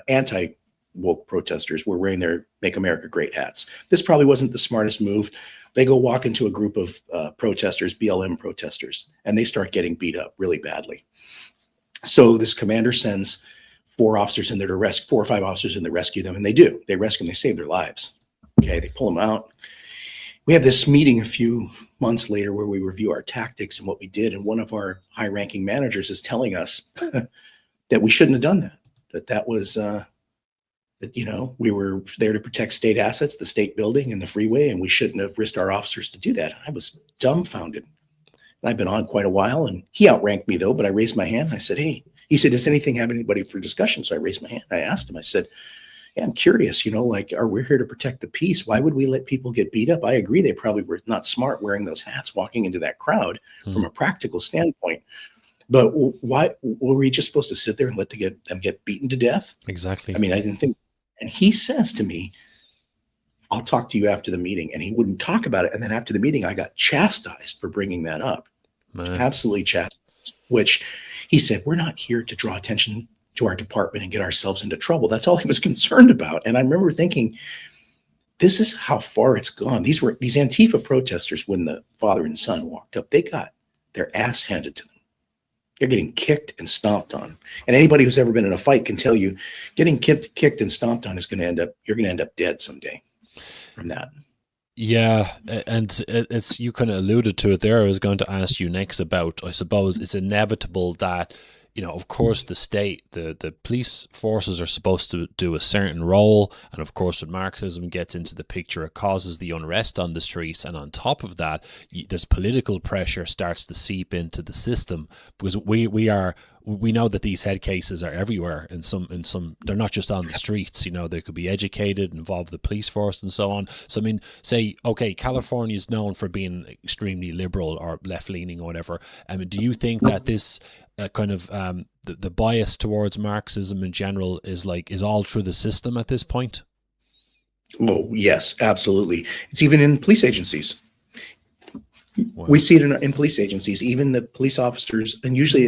anti-woke protesters were wearing their Make America Great hats. This probably wasn't the smartest move. They go walk into a group of protesters, BLM protesters, and they start getting beat up really badly. So this commander sends 4 officers in there to rescue, 4 or 5 officers in there to rescue them, and they do. They rescue them. They save their lives. Okay, they pull them out. We have this meeting a few months later where we review our tactics and what we did, and one of our high-ranking managers is telling us that we shouldn't have done that. That was we were there to protect state assets, the state building and the freeway, and we shouldn't have risked our officers to do that. I was dumbfounded. And I've been on quite a while, and he outranked me though, but I raised my hand. I said, hey, he said, does anything have anybody for discussion? So I raised my hand. I asked him, I said, yeah, I'm curious, we're here to protect the peace. Why would we let people get beat up? I agree. They probably were not smart wearing those hats, walking into that crowd from a practical standpoint. But why were we just supposed to sit there and let them get beaten to death? Exactly. I mean, I didn't think. And he says to me, I'll talk to you after the meeting. And he wouldn't talk about it. And then after the meeting, I got chastised for bringing that up. Man. Absolutely chastised, which he said, we're not here to draw attention to our department and get ourselves into trouble. That's all he was concerned about. And I remember thinking, this is how far it's gone. These Antifa protesters, when the father and son walked up, they got their ass handed to them. They're getting kicked and stomped on. And anybody who's ever been in a fight can tell you getting kicked and stomped on is going to you're going to end up dead someday from that. Yeah, and it's you kind of alluded to it there. I was going to ask you next about, I suppose it's inevitable that, of course, the state, the police forces are supposed to do a certain role. And of course, when Marxism gets into the picture, it causes the unrest on the streets. And on top of that, there's political pressure starts to seep into the system, because we know that these head cases are everywhere. In some, they're not just on the streets. They could be educated, involve the police force, and so on. So I mean, say, okay, California is known for being extremely liberal or left leaning or whatever. I mean, do you think that this kind of the bias towards Marxism in general is all through the system at this point? Oh, yes, absolutely. It's even in police agencies. Wow. We see it in police agencies, even the police officers, and usually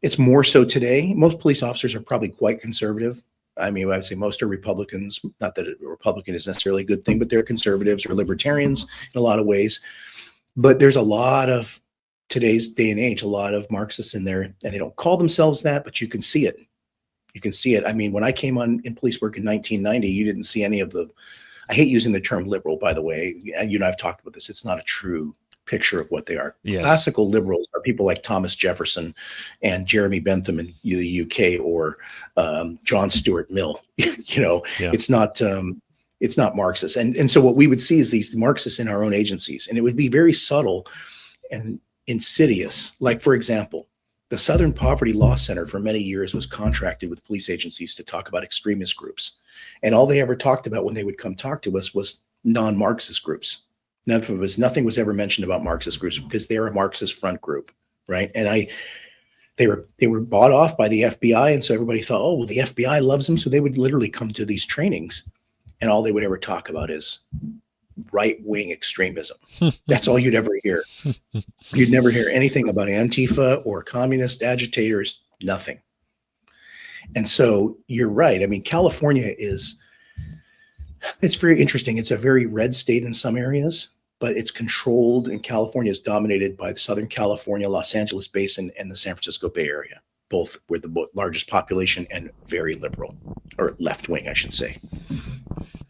it's more so today. Most police officers are probably quite conservative. I mean, I would say most are Republicans. Not that a Republican is necessarily a good thing, but they're conservatives or libertarians in a lot of ways. But there's a lot of today's day and age, a lot of Marxists in there, and they don't call themselves that, but you can see it. You can see it. I mean, when I came on in police work in 1990, you didn't see any of I hate using the term liberal, by the way. I've talked about this. It's not a true picture of what they are. Yes. Classical liberals are people like Thomas Jefferson and Jeremy Bentham in the UK, or John Stuart Mill. It's not Marxist. And so what we would see is these Marxists in our own agencies, and it would be very subtle and insidious. Like, for example, the Southern Poverty Law Center for many years was contracted with police agencies to talk about extremist groups. And all they ever talked about when they would come talk to us was non-Marxist groups. Nothing was ever mentioned about Marxist groups, because they're a Marxist front group, right? And they were bought off by the FBI, and so everybody thought, oh, well, the FBI loves them, so they would literally come to these trainings, and all they would ever talk about is right-wing extremism. That's all you'd ever hear. You'd never hear anything about Antifa or communist agitators, nothing. And so you're right. I mean, California it's very interesting. It's a very red state in some areas, but it's controlled, and California is dominated by the Southern California, Los Angeles basin, and the San Francisco Bay Area. Both were the largest population and very liberal, or left-wing, I should say.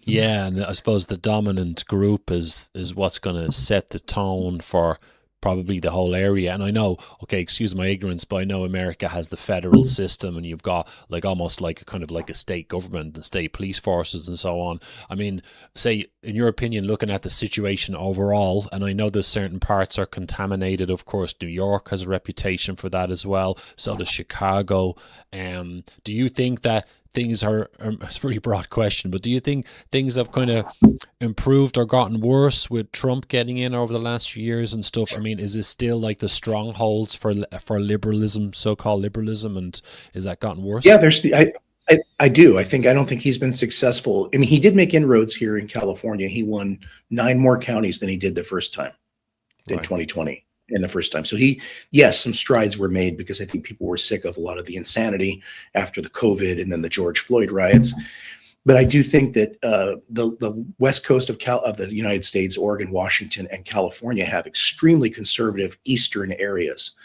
Yeah, and I suppose the dominant group is what's going to set the tone for probably the whole area. And I know, okay, excuse my ignorance, but I know America has the federal system, and you've got almost like a state government and state police forces and so on. I mean, say, in your opinion, looking at the situation overall, and I know there's certain parts are contaminated. Of course, New York has a reputation for that as well. So does Chicago. Do you think that things are, it's a very broad question, but do you think things have kind of improved or gotten worse with Trump getting in over the last few years and stuff? I mean, is this still like the strongholds for liberalism, so-called liberalism, and is that gotten worse? Yeah, I do. I don't think he's been successful. I mean, he did make inroads here in California. He won 9 more counties than he did the first time in 2020. In the first time. So yes, some strides were made, because I think people were sick of a lot of the insanity after the COVID and then the George Floyd riots. But I do think that the west coast of the United States, Oregon, Washington, and California have extremely conservative eastern areas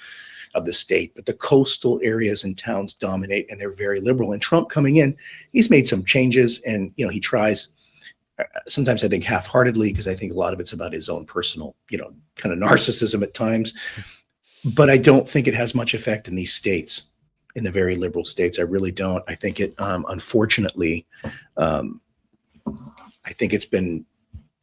of the state, but the coastal areas and towns dominate, and they're very liberal. And Trump coming in, he's made some changes, and he tries. Sometimes I think half-heartedly, because I think a lot of it's about his own personal, kind of narcissism at times. But I don't think it has much effect in these states, in the very liberal states. I really don't. I think it, unfortunately, I think it's been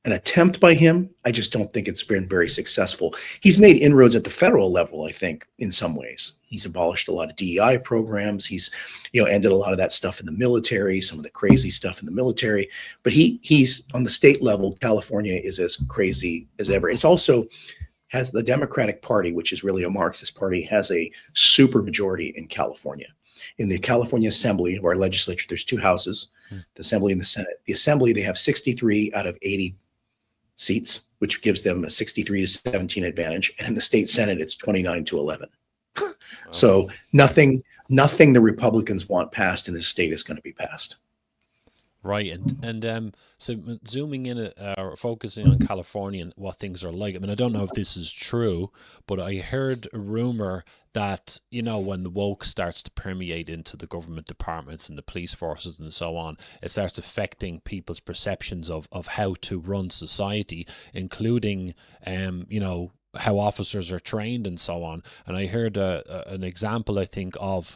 an attempt by him. I just don't think it's been very successful. He's made inroads at the federal level, I think, in some ways. He's abolished a lot of DEI programs. He's, ended a lot of that stuff in the military, some of the crazy stuff in the military. But he's on the state level, California is as crazy as ever. It's also has the Democratic Party, which is really a Marxist party, has a super majority in California. In the California Assembly, of our legislature, there's 2 houses, the Assembly and the Senate. The Assembly, they have 63 out of 80 seats, which gives them a 63 to 17 advantage. And in the state Senate, it's 29 to 11. Wow. So nothing the Republicans want passed in this state is going to be passed. Right, so zooming in or focusing on California and what things are like. I mean, I don't know if this is true, but I heard a rumor that, when the woke starts to permeate into the government departments and the police forces and so on, it starts affecting people's perceptions of how to run society, including, how officers are trained and so on. And I heard an example, I think, of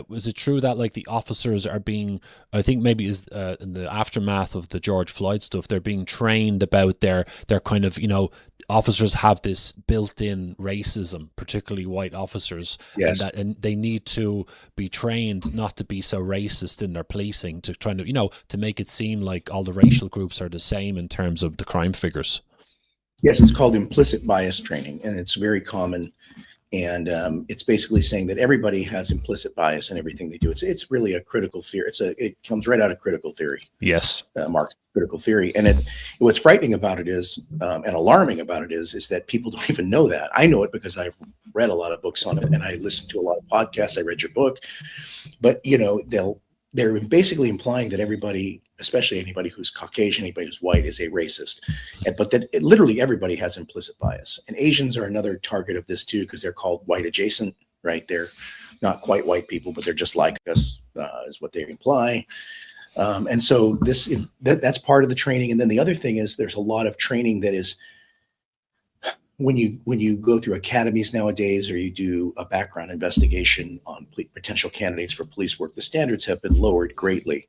was it true that like the officers are being, I think maybe is in the aftermath of the George Floyd stuff, they're being trained about their kind of, officers have this built-in racism, particularly white officers, Yes. and they need to be trained not to be so racist in their policing, to try to, to make it seem like all the racial groups are the same in terms of the crime figures. Yes, it's called implicit bias training, and it's very common. And it's basically saying that everybody has implicit bias in everything they do. It's really a critical theory. It comes right out of critical theory. Yes. Marxist critical theory. And what's frightening about it is, and alarming about it is that people don't even know that. I know it because I've read a lot of books on it, and I listened to a lot of podcasts. I read your book, but they're basically implying that everybody, especially anybody who's Caucasian, anybody who's white, is a racist. But that literally everybody has implicit bias. And Asians are another target of this too, because they're called white adjacent, right? They're not quite white people, but they're just like us, is what they imply. And so that's part of the training. And then the other thing is there's a lot of training that is, when you go through academies nowadays, or you do a background investigation on potential candidates for police work, the standards have been lowered greatly.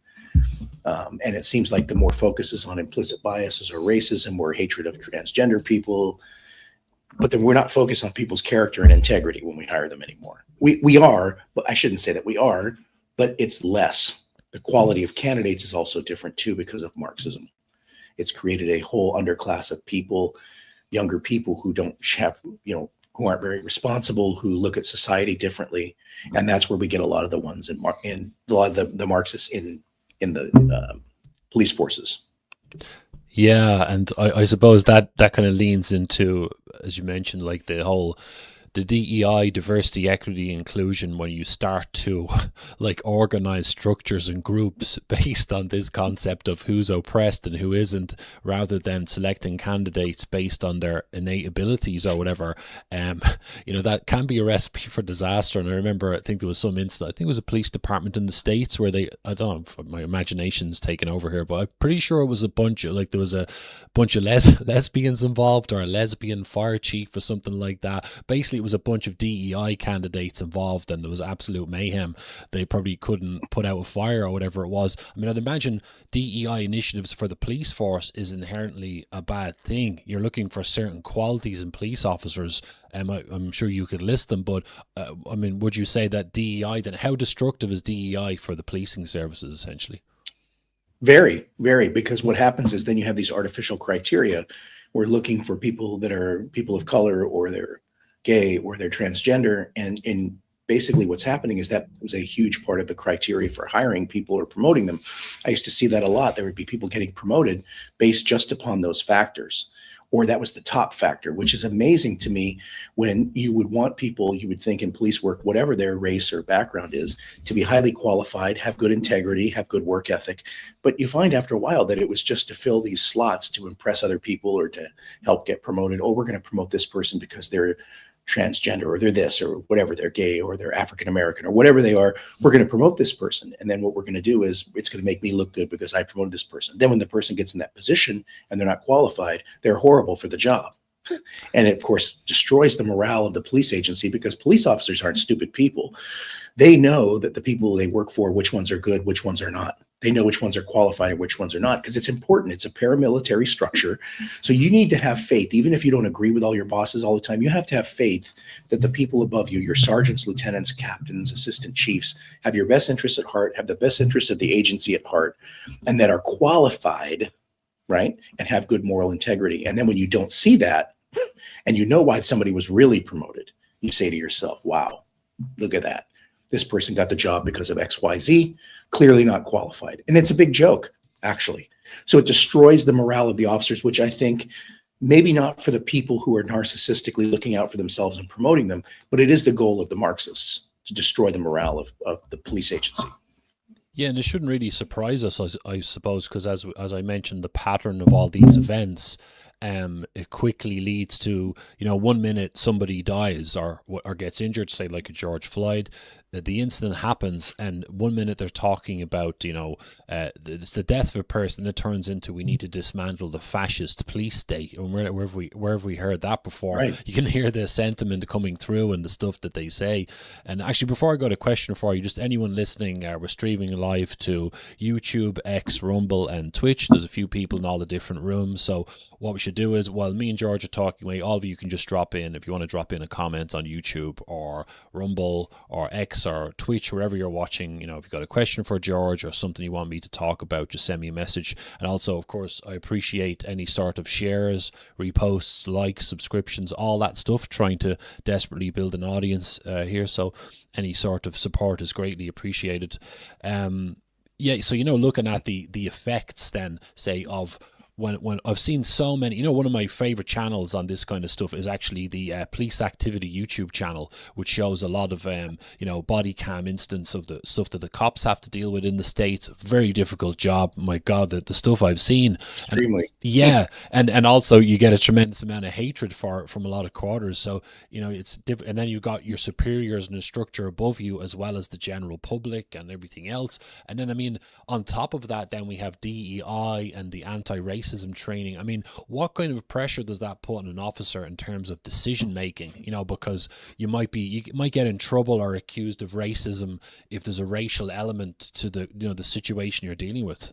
And it seems like the more focus is on implicit biases or racism or hatred of transgender people, but then we're not focused on people's character and integrity when we hire them anymore. We are, but I shouldn't say that we are, but it's less. The quality of candidates is also different too because of Marxism. It's created a whole underclass of people, younger people who don't have, who aren't very responsible, who look at society differently. And that's where we get a lot of the ones in a lot of the Marxists in the police forces. Yeah, and I suppose that kind of leans into, as you mentioned, like the DEI, diversity, equity, inclusion, when you start to like organize structures and groups based on this concept of who's oppressed and who isn't, rather than selecting candidates based on their innate abilities or whatever, that can be a recipe for disaster. And I remember, I think there was some incident, I think it was a police department in the States where I don't know if my imagination's taken over here, but I'm pretty sure it was there was a bunch of lesbians involved, or a lesbian fire chief or something like that. Basically, it was a bunch of DEI candidates involved, and there was absolute mayhem. They probably couldn't put out a fire or whatever it was. I mean, I'd imagine DEI initiatives for the police force is inherently a bad thing. You're looking for certain qualities in police officers. I'm sure you could list them, but I mean, would you say that DEI, then how destructive is DEI for the policing services essentially? Very, very, because what happens is then you have these artificial criteria. We're looking for people that are people of color, or they're gay, or they're transgender. And basically what's happening is that was a huge part of the criteria for hiring people or promoting them. I used to see that a lot. There would be people getting promoted based just upon those factors, or that was the top factor, which is amazing to me. When you would want people, you would think in police work, whatever their race or background is, to be highly qualified, have good integrity, have good work ethic. But you find after a while that it was just to fill these slots to impress other people, or to help get promoted. Oh, we're going to promote this person because they're transgender, or they're this, or whatever, they're gay, or they're African American, or whatever they are. We're going to promote this person. And then what we're going to do is, it's going to make me look good because I promoted this person. Then when the person gets in that position and they're not qualified, they're horrible for the job. And it, of course, destroys the morale of the police agency, because police officers aren't stupid people. They know that the people they work for, which ones are good, which ones are not. They know which ones are qualified and which ones are not, because it's important. It's a paramilitary structure. So you need to have faith. Even if you don't agree with all your bosses all the time, you have to have faith that the people above you, your sergeants, lieutenants, captains, assistant chiefs, have your best interests at heart, have the best interest of the agency at heart, and that are qualified, right? And have good moral integrity. And then when you don't see that, and you know why somebody was really promoted, you say to yourself, wow, look at that. This person got the job because of XYZ, clearly not qualified. And it's a big joke, actually. So it destroys the morale of the officers, which I think maybe not for the people who are narcissistically looking out for themselves and promoting them, but it is the goal of the Marxists to destroy the morale of the police agency. Yeah, and it shouldn't really surprise us, I suppose, because as I mentioned, the pattern of all these events, it quickly leads to, you know, one minute somebody dies or gets injured, say like a George Floyd. The incident happens, and one minute they're talking about, you know, it's the death of a person. It turns into we need to dismantle the fascist police state. And where have we heard that before? Right. You can hear the sentiment coming through and the stuff that they say. And actually, before I go to question for you, just anyone listening, we're streaming live to YouTube, X, Rumble, and Twitch. There's a few people in all the different rooms. So what we should do is, while me and George are talking away, all of you can just drop in, if you want to drop in a comment on YouTube or Rumble or X or Twitch, wherever you're watching. You know, if you've got a question for George or something you want me to talk about, just send me a message. And also, of course, I appreciate any sort of shares, reposts, likes, subscriptions, all that stuff, trying to desperately build an audience here. So any sort of support is greatly appreciated. Yeah, so, you know, looking at the effects then, say, of when I've seen so many, you know, one of my favorite channels on this kind of stuff is actually the police activity YouTube channel, which shows a lot of you know, body cam instance of the stuff that the cops have to deal with in the States. Very difficult job. My God, the stuff I've seen. Extremely. Yeah, and also you get a tremendous amount of hatred from a lot of quarters. So, you know, it's different. And then you've got your superiors and the structure above you, as well as the general public and everything else. And then, I mean, on top of that, then we have DEI and the anti-racism training. I mean, what kind of pressure does that put on an officer in terms of decision making? You know, because you might get in trouble or accused of racism if there's a racial element to the, you know, the situation you're dealing with.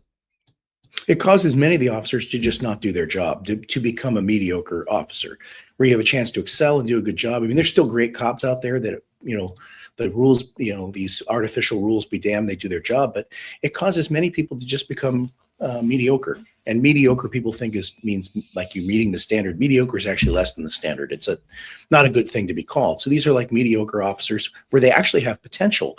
It causes many of the officers to just not do their job, to become a mediocre officer, where you have a chance to excel and do a good job. I mean, there's still great cops out there that, you know, the rules, you know, these artificial rules be damned, they do their job, but it causes many people to just become mediocre. And mediocre people think means like you're meeting the standard. Mediocre is actually less than the standard. It's not a good thing to be called. So these are like mediocre officers where they actually have potential.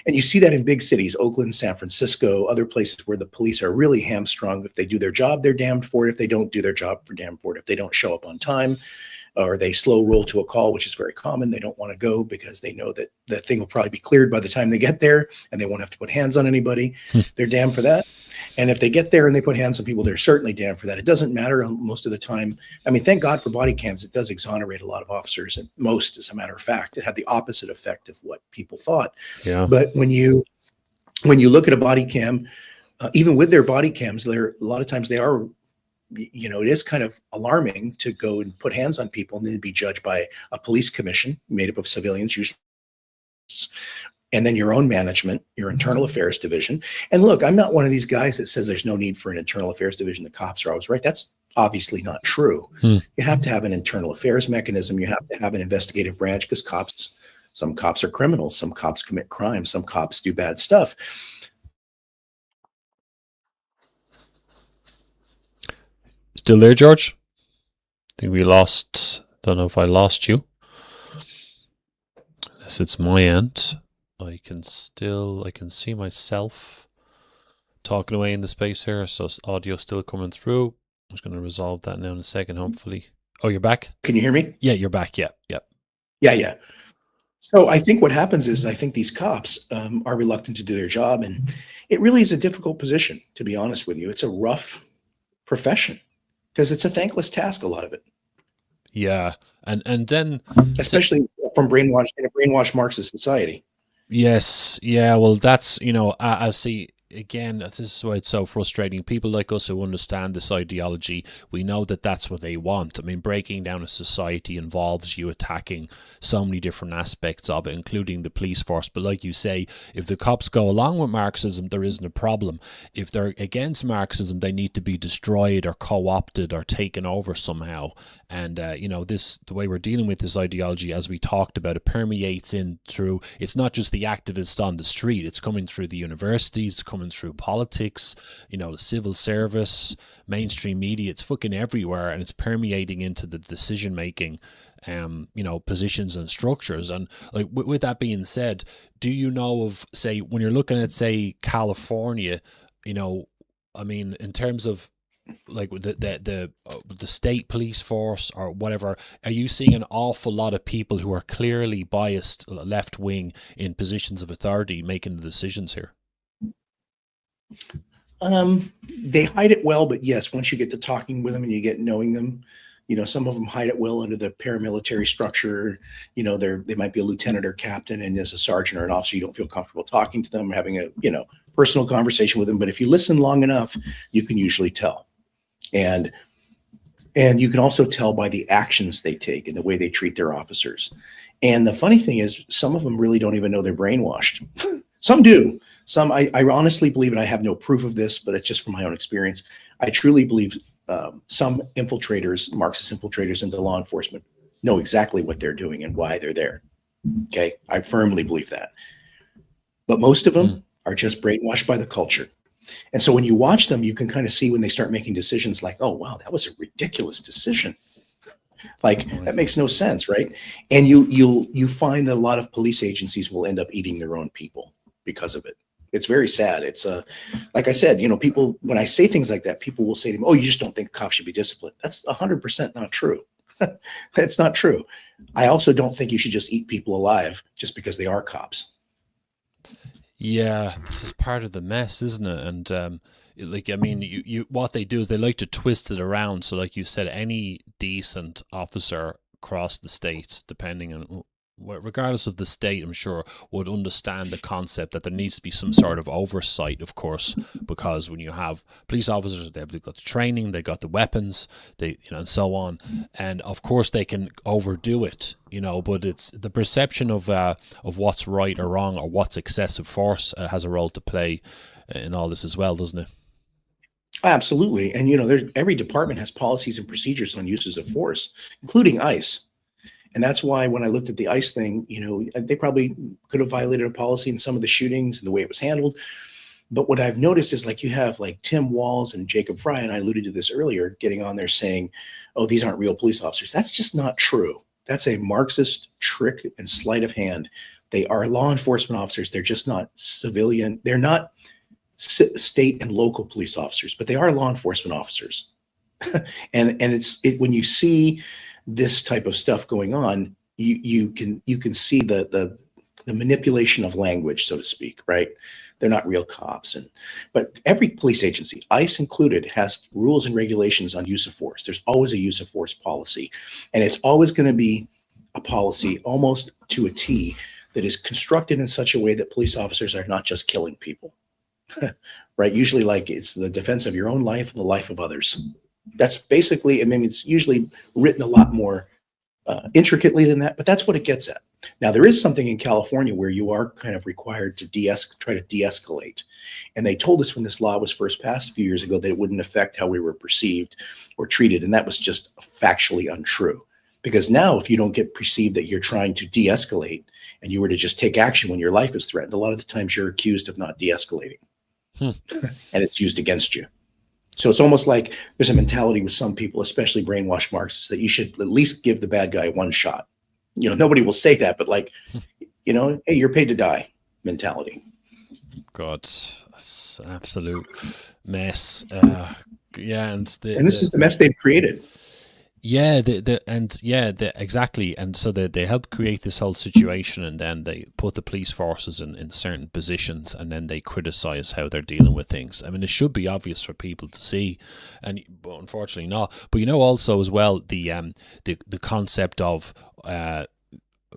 And you see that in big cities, Oakland, San Francisco, other places where the police are really hamstrung. If they do their job, they're damned for it. If they don't do their job, they're damned for it. If they don't show up on time, or they slow roll to a call, which is very common, they don't want to go because they know that the thing will probably be cleared by the time they get there and they won't have to put hands on anybody. They're damned for that. And if they get there and they put hands on people, they're certainly damned for that. It doesn't matter most of the time. I mean, thank God for body cams. It does exonerate a lot of officers, and most, as a matter of fact. It had the opposite effect of what people thought. Yeah. But when you look at a body cam, even with their body cams, a lot of times they are, you know, it is kind of alarming to go and put hands on people and then be judged by a police commission made up of civilians, usually, and then your own management, your internal affairs division. And look, I'm not one of these guys that says there's no need for an internal affairs division. The cops are always right. That's obviously not true. You have to have an internal affairs mechanism. You have to have an investigative branch, because some cops are criminals. Some cops commit crimes. Some cops do bad stuff. Still there, George? I think we lost. Don't know if I lost you. Unless it's my end. I can see myself talking away in the space here, so audio still coming through. I'm just going to resolve that now in a second, hopefully. Oh, you're back? Can you hear me? Yeah, you're back. Yeah. Yeah. So I think what happens is I think these cops are reluctant to do their job, and it really is a difficult position, to be honest with you. It's a rough profession because it's a thankless task, a lot of it. Yeah, and then especially from in a brainwashed Marxist society. Yes, yeah, well, that's, you know, I see, again, this is why it's so frustrating. People like us who understand this ideology, we know that that's what they want. I mean, breaking down a society involves you attacking so many different aspects of it, including the police force. But like you say, if the cops go along with Marxism, there isn't a problem. If they're against Marxism, they need to be destroyed or co-opted or taken over somehow. And, you know, the way we're dealing with this ideology, as we talked about, it permeates in through, it's not just the activists on the street, it's coming through the universities, it's coming through politics, you know, the civil service, mainstream media, it's fucking everywhere, and it's permeating into the decision-making, you know, positions and structures. And like, with that being said, do you know of, say, when you're looking at, say, California, you know, I mean, in terms of, like the state police force or whatever, are you seeing an awful lot of people who are clearly biased left wing in positions of authority making the decisions here? They hide it well, but yes, once you get to talking with them and you get knowing them, some of them hide it well under the paramilitary structure. They might be a lieutenant or captain, and as a sergeant or an officer, you don't feel comfortable talking to them, having a personal conversation with them. But if you listen long enough, you can usually tell, and you can also tell by the actions they take and the way they treat their officers. And the funny thing is, some of them really don't even know they're brainwashed. Some do. Some, I honestly believe, and I have no proof of this, but it's just from my own experience. I truly believe some infiltrators, Marxist infiltrators into law enforcement, know exactly what they're doing and why they're there. Okay, I firmly believe that. But most of them are just brainwashed by the culture. And so when you watch them, you can kind of see when they start making decisions like, oh, wow, that was a ridiculous decision. Like, that makes no sense, right? And you find that a lot of police agencies will end up eating their own people because of it. It's very sad. It's like I said, people, when I say things like that, people will say to me, oh, you just don't think cops should be disciplined. That's 100% not true. That's not true. I also don't think you should just eat people alive just because they are cops. Yeah, this is part of the mess, isn't it? And you what they do is they like to twist it around. So, like you said, any decent officer across the states, depending on, regardless of the state, I'm sure, would understand the concept that there needs to be some sort of oversight, of course, because when you have police officers, they've got the training, they got the weapons, and so on, and of course they can overdo it, but it's the perception of what's right or wrong or what's excessive force has a role to play in all this as well, doesn't it? Absolutely. And, every department has policies and procedures on uses of force, including ICE. And that's why when I looked at the ICE thing, they probably could have violated a policy in some of the shootings and the way it was handled. But what I've noticed is, like, you have like Tim Walz and Jacob Fry, and I alluded to this earlier, getting on there saying, oh, these aren't real police officers. That's just not true. That's a Marxist trick and sleight of hand. They are law enforcement officers. They're just not civilian. They're not state and local police officers, but they are law enforcement officers. and when you see this type of stuff going on, you can see the manipulation of language, so to speak, right? They're not real cops. But every police agency, ICE included, has rules and regulations on use of force. There's always a use of force policy, and it's always going to be a policy almost to a T that is constructed in such a way that police officers are not just killing people. Right? Usually, like, it's the defense of your own life and the life of others. That's basically, it's usually written a lot more intricately than that, but that's what it gets at. Now, there is something in California where you are kind of required to try to de-escalate. And they told us when this law was first passed a few years ago that it wouldn't affect how we were perceived or treated. And that was just factually untrue. Because now, if you don't get perceived that you're trying to de-escalate and you were to just take action when your life is threatened, a lot of the times you're accused of not de-escalating. And it's used against you. So it's almost like there's a mentality with some people, especially brainwashed Marxists, that you should at least give the bad guy one shot. Nobody will say that, but like, hey, you're paid to die mentality. God, it's an absolute mess. Yeah, and this is the mess they've created. Yeah, exactly. And so they help create this whole situation, and then they put the police forces in certain positions, and then they criticize how they're dealing with things. I mean, it should be obvious for people to see, but unfortunately not. But also as well, the concept of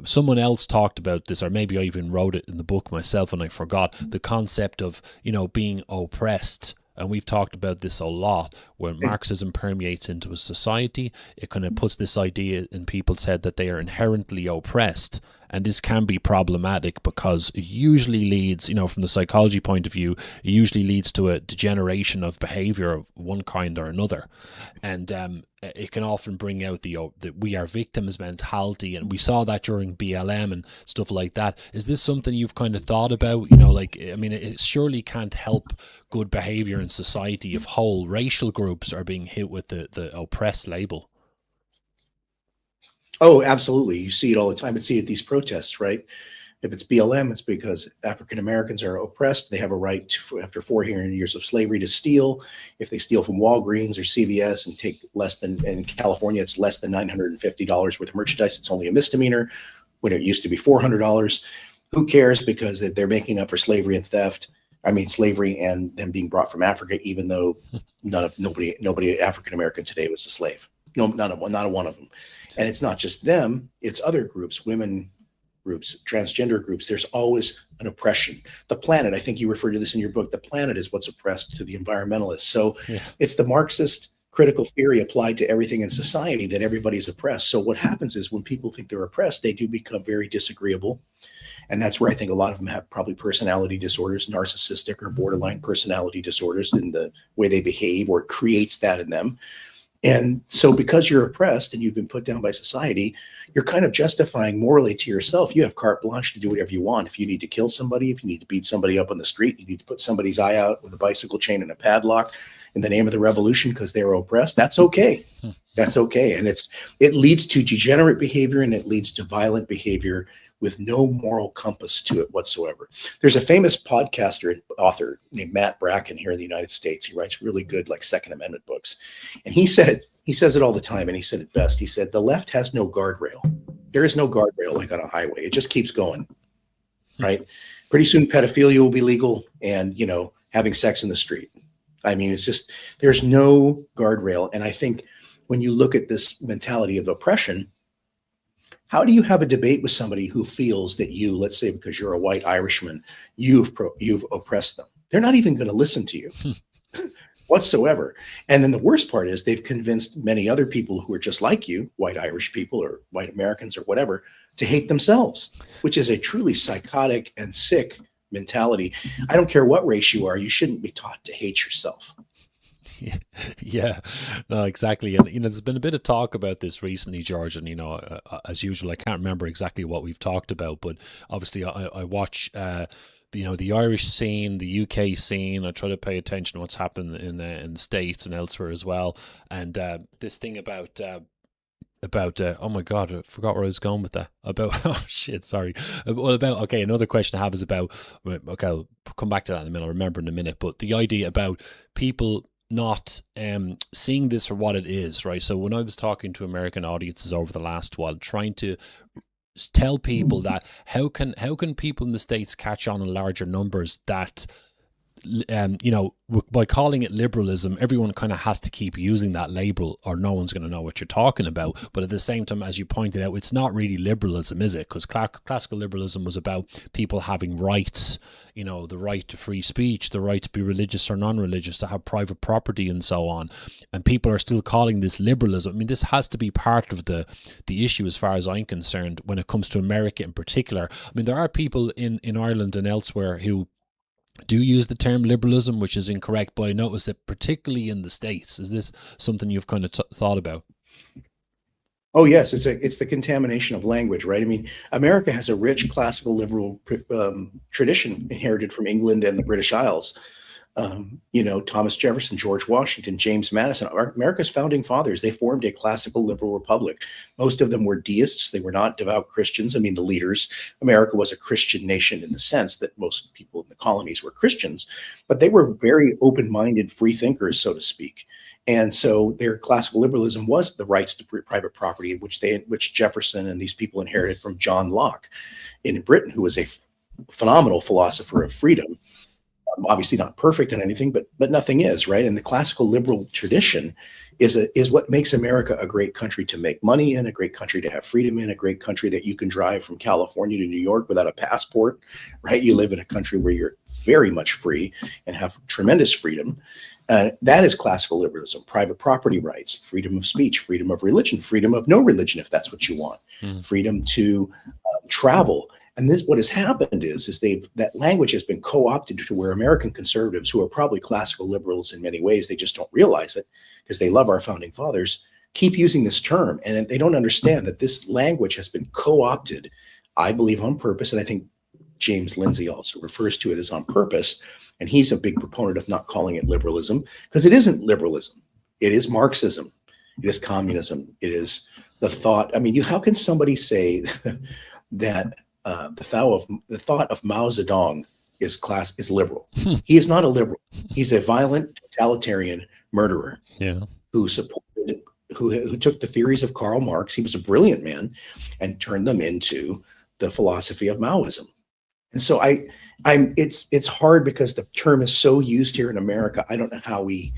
someone else talked about this, or maybe I even wrote it in the book myself and I forgot, the concept of being oppressed. And we've talked about this a lot. When Marxism permeates into a society, it kind of puts this idea in people's head that they are inherently oppressed. And this can be problematic because it usually leads, from the psychology point of view, it usually leads to a degeneration of behavior of one kind or another. And it can often bring out the we are victims mentality. And we saw that during BLM and stuff like that. Is this something you've kind of thought about? It surely can't help good behavior in society if whole racial groups are being hit with the oppressed label. Oh, absolutely. You see it all the time. You see it at these protests, right? If it's BLM, it's because African Americans are oppressed. They have a right to, after 400 years of slavery, to steal. If they steal from Walgreens or CVS and take less than, in California, it's less than $950 worth of merchandise, it's only a misdemeanor when it used to be $400. Who cares? Because they're making up for slavery and theft. I mean, slavery and them being brought from Africa, even though nobody African American today was a slave. No, not a one of them. And it's not just them; it's other groups, women groups, transgender groups. There's always an oppression. The planet, I think you refer to this in your book. The planet is what's oppressed to the environmentalists. So Yeah. it's the Marxist critical theory applied to everything in society that everybody's oppressed. So what happens is when people think they're oppressed, they do become very disagreeable. And that's where I think a lot of them have probably personality disorders, narcissistic or borderline personality disorders in the way they behave, or it creates that in them. And so because you're oppressed and you've been put down by society, you're kind of justifying morally to yourself. You have carte blanche to do whatever you want. If you need to kill somebody, if you need to beat somebody up on the street, you need to put somebody's eye out with a bicycle chain and a padlock in the name of the revolution because they were oppressed, that's okay. That's okay. And it leads to degenerate behavior, and it leads to violent behavior with no moral compass to it whatsoever. There's a famous podcaster and author named Matt Bracken here in the United States. He writes really good, like, Second Amendment books. And he says it all the time, and he said it best. He said, the left has no guardrail. There is no guardrail like on a highway. It just keeps going, right? Pretty soon pedophilia will be legal, and, having sex in the street. I mean, it's just, there's no guardrail. And I think when you look at this mentality of oppression, how do you have a debate with somebody who feels that you, let's say because you're a white Irishman, you've oppressed them? They're not even going to listen to you whatsoever. And then the worst part is they've convinced many other people who are just like you, white Irish people or white Americans or whatever, to hate themselves, which is a truly psychotic and sick mentality. I don't care what race you are, you shouldn't be taught to hate yourself. Yeah, no, exactly. And, there's been a bit of talk about this recently, George, and, as usual, I can't remember exactly what we've talked about, but obviously I watch, the Irish scene, the UK scene. I try to pay attention to what's happened in the States and elsewhere as well. And this thing about oh my God, I forgot where I was going with that. About, oh shit, sorry. Okay, another question I have is about, okay, I'll come back to that in a minute. I'll remember in a minute. But the idea about people not seeing this for what it is, right? So when I was talking to American audiences over the last while, trying to tell people that how can people in the States catch on in larger numbers that by calling it liberalism, everyone kind of has to keep using that label or no one's going to know what you're talking about. But at the same time, as you pointed out, it's not really liberalism, is it? Because classical liberalism was about people having rights, the right to free speech, the right to be religious or non-religious, to have private property and so on. And people are still calling this liberalism. I mean, this has to be part of the issue as far as I'm concerned when it comes to America in particular. I mean, there are people in Ireland and elsewhere who do use the term liberalism, which is incorrect, but I notice that particularly in the States. Is this something you've kind of thought about? Oh yes, it's the contamination of language, right? I mean, America has a rich classical liberal tradition inherited from England and the British Isles. Thomas Jefferson, George Washington, James Madison, America's founding fathers, they formed a classical liberal republic. Most of them were deists. They were not devout Christians. I mean, the leaders, America was a Christian nation in the sense that most people in the colonies were Christians, but they were very open-minded free thinkers, so to speak. And so their classical liberalism was the rights to private property, which Jefferson and these people inherited from John Locke in Britain, who was a phenomenal philosopher of freedom. Obviously not perfect in anything, but nothing is, right? And the classical liberal tradition is what makes America a great country to make money in, a great country to have freedom in, a great country that you can drive from California to New York without a passport, right? You live in a country where you're very much free and have tremendous freedom. That is classical liberalism: private property rights, freedom of speech, freedom of religion, freedom of no religion if that's what you want, freedom to travel. And what has happened is that language has been co-opted to where American conservatives, who are probably classical liberals in many ways, they just don't realize it because they love our founding fathers, keep using this term. And they don't understand that this language has been co-opted, I believe, on purpose. And I think James Lindsay also refers to it as on purpose. And he's a big proponent of not calling it liberalism because it isn't liberalism. It is Marxism. It is communism. It is the thought. I mean, how can somebody say that the thought of Mao Zedong is liberal? He is not a liberal. He's a violent totalitarian murderer. Yeah. Who took the theories of Karl Marx. He was a brilliant man, and turned them into the philosophy of Maoism. And so it's hard because the term is so used here in America. I don't know how we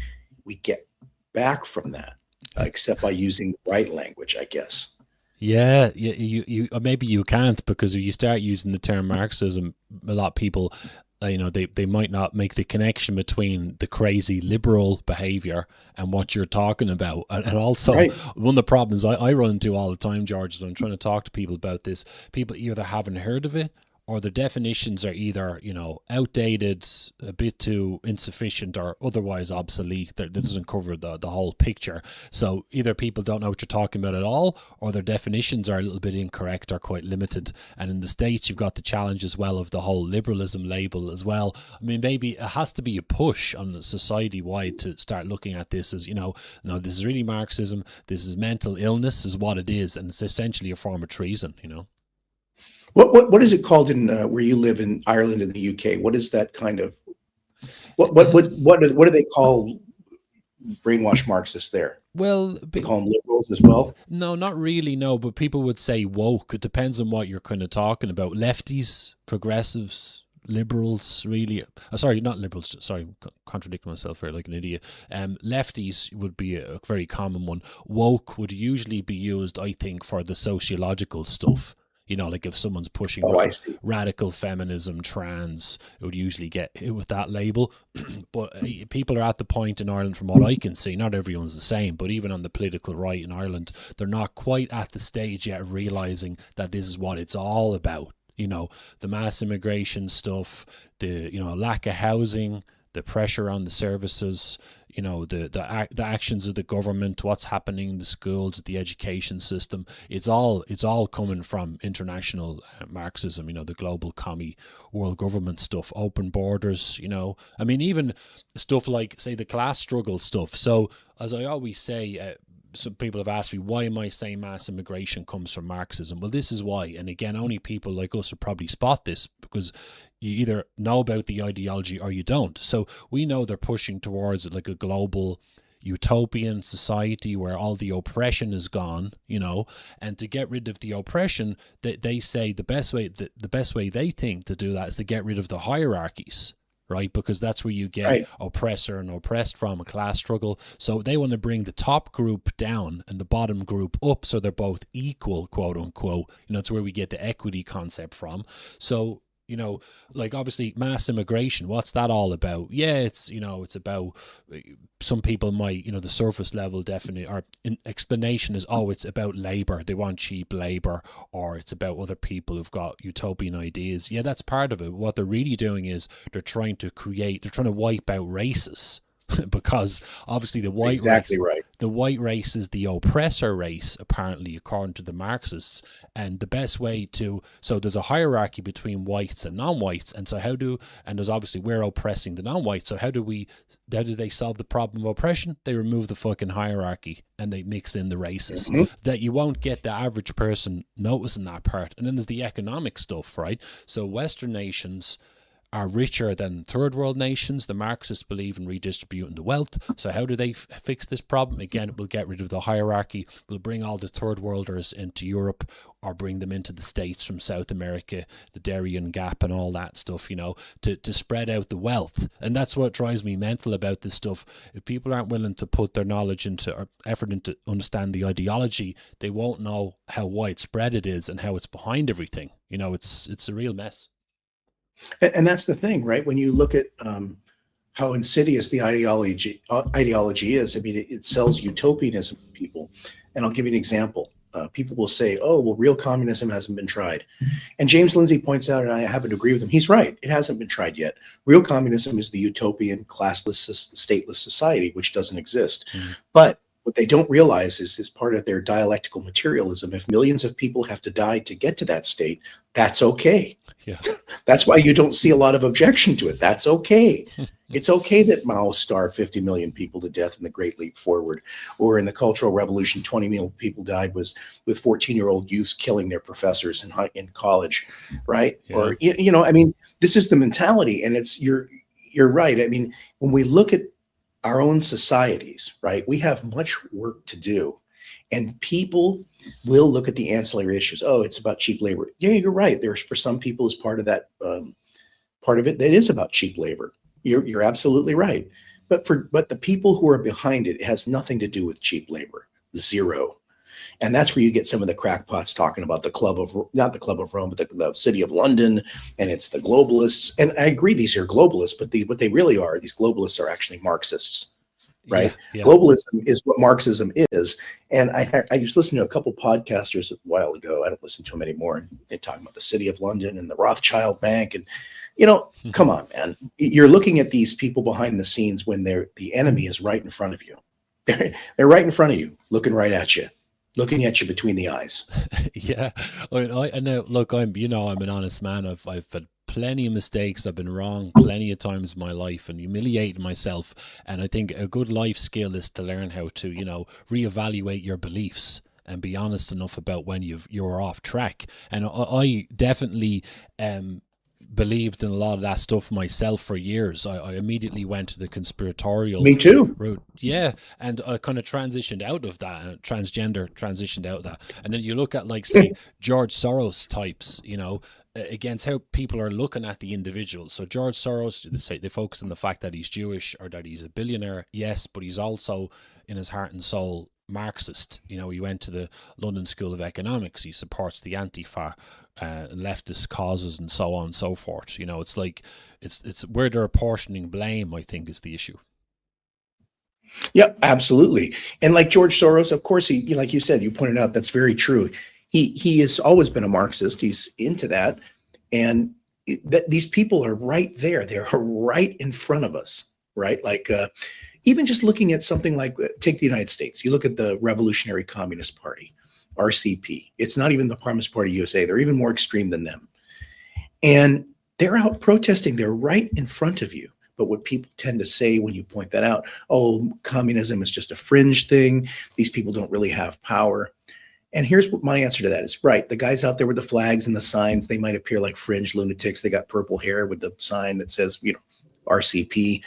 get back from that, except by using the right language, I guess. Yeah, you maybe you can't, because if you start using the term Marxism, a lot of people, they might not make the connection between the crazy liberal behavior and what you're talking about. And also, Right. one of the problems I run into all the time, George, is when I'm trying to talk to people about this, people either haven't heard of it, or the definitions are either, outdated, a bit too insufficient, or otherwise obsolete. That doesn't cover the whole picture. So either people don't know what you're talking about at all, or their definitions are a little bit incorrect or quite limited. And in the States, you've got the challenge as well of the whole liberalism label as well. I mean, maybe it has to be a push on the society-wide to start looking at this as, no, this is really Marxism, this is mental illness is what it is, and it's essentially a form of treason. What is it called in where you live in Ireland and the UK? What is that kind of what do they call brainwashed Marxists there? Well, They call them liberals as well. no, not really, no, but people would say woke. It depends on what you're kind of talking about. Lefties, progressives, liberals, really. Sorry, not liberals. Sorry, contradicting myself here like an idiot. Lefties would be a very common one. Woke would usually be used, I think, for the sociological stuff. Like if someone's pushing Oh, I see. radical feminism, trans, it would usually get hit with that label. But people are at the point in Ireland, from what I can see, not everyone's the same, but even on the political right in Ireland, they're not quite at the stage yet of realising that this is what it's all about. The mass immigration stuff, the lack of housing, the pressure on the services, the actions of the government, what's happening in the schools, the education system. It's all coming from international Marxism. The global commie world government stuff, open borders. I mean, even stuff like, say, the class struggle stuff. So as I always say. Some people have asked me, why am I saying mass immigration comes from Marxism? Well, this is why. And again, only people like us will probably spot this, because you either know about the ideology or you don't. So we know they're pushing towards like a global utopian society where all the oppression is gone, and to get rid of the oppression, they say the best way they think to do that is to get rid of the hierarchies. Right, because that's where you get oppressor and oppressed from, a class struggle. So they want to bring the top group down and the bottom group up, so they're both equal, quote unquote. It's where we get the equity concept from. So like obviously mass immigration, what's that all about? Yeah, it's about, some people might, the surface level definite or explanation is, it's about labor, they want cheap labor, or it's about other people who've got utopian ideas. Yeah, that's part of it. What they're really doing is they're trying to wipe out races. Because obviously the white Exactly race, right. the white race is the oppressor race, apparently, according to the Marxists. And the best way so there's a hierarchy between whites and non-whites, and there's obviously, we're oppressing the non-whites. So how do they solve the problem of oppression? They remove the fucking hierarchy and they mix in the races. Mm-hmm. That you won't get the average person noticing that part. And then there's the economic stuff, right? So Western nations are richer than third world nations. The Marxists believe in redistributing the wealth. So how do they fix this problem? Again, we'll get rid of the hierarchy. We'll bring all the third worlders into Europe, or bring them into the States from South America, the Darien Gap and all that stuff, to spread out the wealth. And that's what drives me mental about this stuff. If people aren't willing to put their knowledge into, or effort into, understand the ideology, they won't know how widespread it is and how it's behind everything. It's a real mess. And that's the thing, right? When you look at how insidious the ideology is, I mean, it sells utopianism to people. And I'll give you an example. People will say, "Oh, well, real communism hasn't been tried," and James Lindsay points out, and I happen to agree with him. He's right; it hasn't been tried yet. Real communism is the utopian, classless, stateless society, which doesn't exist. Mm-hmm. But what they don't realize is part of their dialectical materialism. If millions of people have to die to get to that state, that's okay. Yeah. That's why you don't see a lot of objection to it. That's okay. It's okay that Mao starved 50 million people to death in the Great Leap Forward, or in the Cultural Revolution, 20 million people died with 14-year-old youths killing their professors in college, right? Yeah. Or I mean, this is the mentality, and you're right. I mean, when we look at our own societies, right, we have much work to do. And people will look at the ancillary issues. Oh, it's about cheap labor. Yeah, you're right. There's, for some people, as part of that, part of it, that is about cheap labor. You're absolutely right. But the people who are behind it, it has nothing to do with cheap labor. Zero. And that's where you get some of the crackpots talking about the club of, not the Club of Rome, but the City of London, and it's the globalists. And I agree, these are globalists, but what they really are, these globalists are actually Marxists, right? Yeah, yeah. Globalism is what Marxism is. And I was listening to a couple podcasters a while ago. I don't listen to them anymore. And they're talking about the City of London and the Rothschild Bank. And, come on, man. You're looking at these people behind the scenes when the enemy is right in front of you. They're right in front of you, looking right at you. Looking at you between the eyes. Yeah, I know. Look, I'm an honest man. I've had plenty of mistakes. I've been wrong plenty of times in my life and humiliated myself. And I think a good life skill is to learn how to reevaluate your beliefs and be honest enough about when you're off track. And I definitely believed in a lot of that stuff myself for years. I immediately went to the conspiratorial Me too. route. Yeah, and I kind of transitioned out of that, and transgender transitioned out of that. And then you look at, like, say, George Soros types, against how people are looking at the individual. So George Soros, they focus on the fact that he's Jewish or that he's a billionaire, yes, but he's also, in his heart and soul, Marxist. He went to the London School of Economics. He supports the Antifa, leftist causes, and so on and so forth. It's like it's where they're apportioning blame, I think, is the issue. Yeah, absolutely. And like George Soros, of course, he, like you said, you pointed out, that's very true. He has always been a Marxist. He's into that, and these people are right there. They're right in front of us, right? Like. Even just looking at something like, take the United States, you look at the Revolutionary Communist Party, RCP. It's not even the Communist Party USA. They're even more extreme than them. And they're out protesting. They're right in front of you. But what people tend to say when you point that out, oh, communism is just a fringe thing. These people don't really have power. And here's what my answer to that is. Right. The guys out there with the flags and the signs, they might appear like fringe lunatics. They got purple hair with the sign that says, RCP.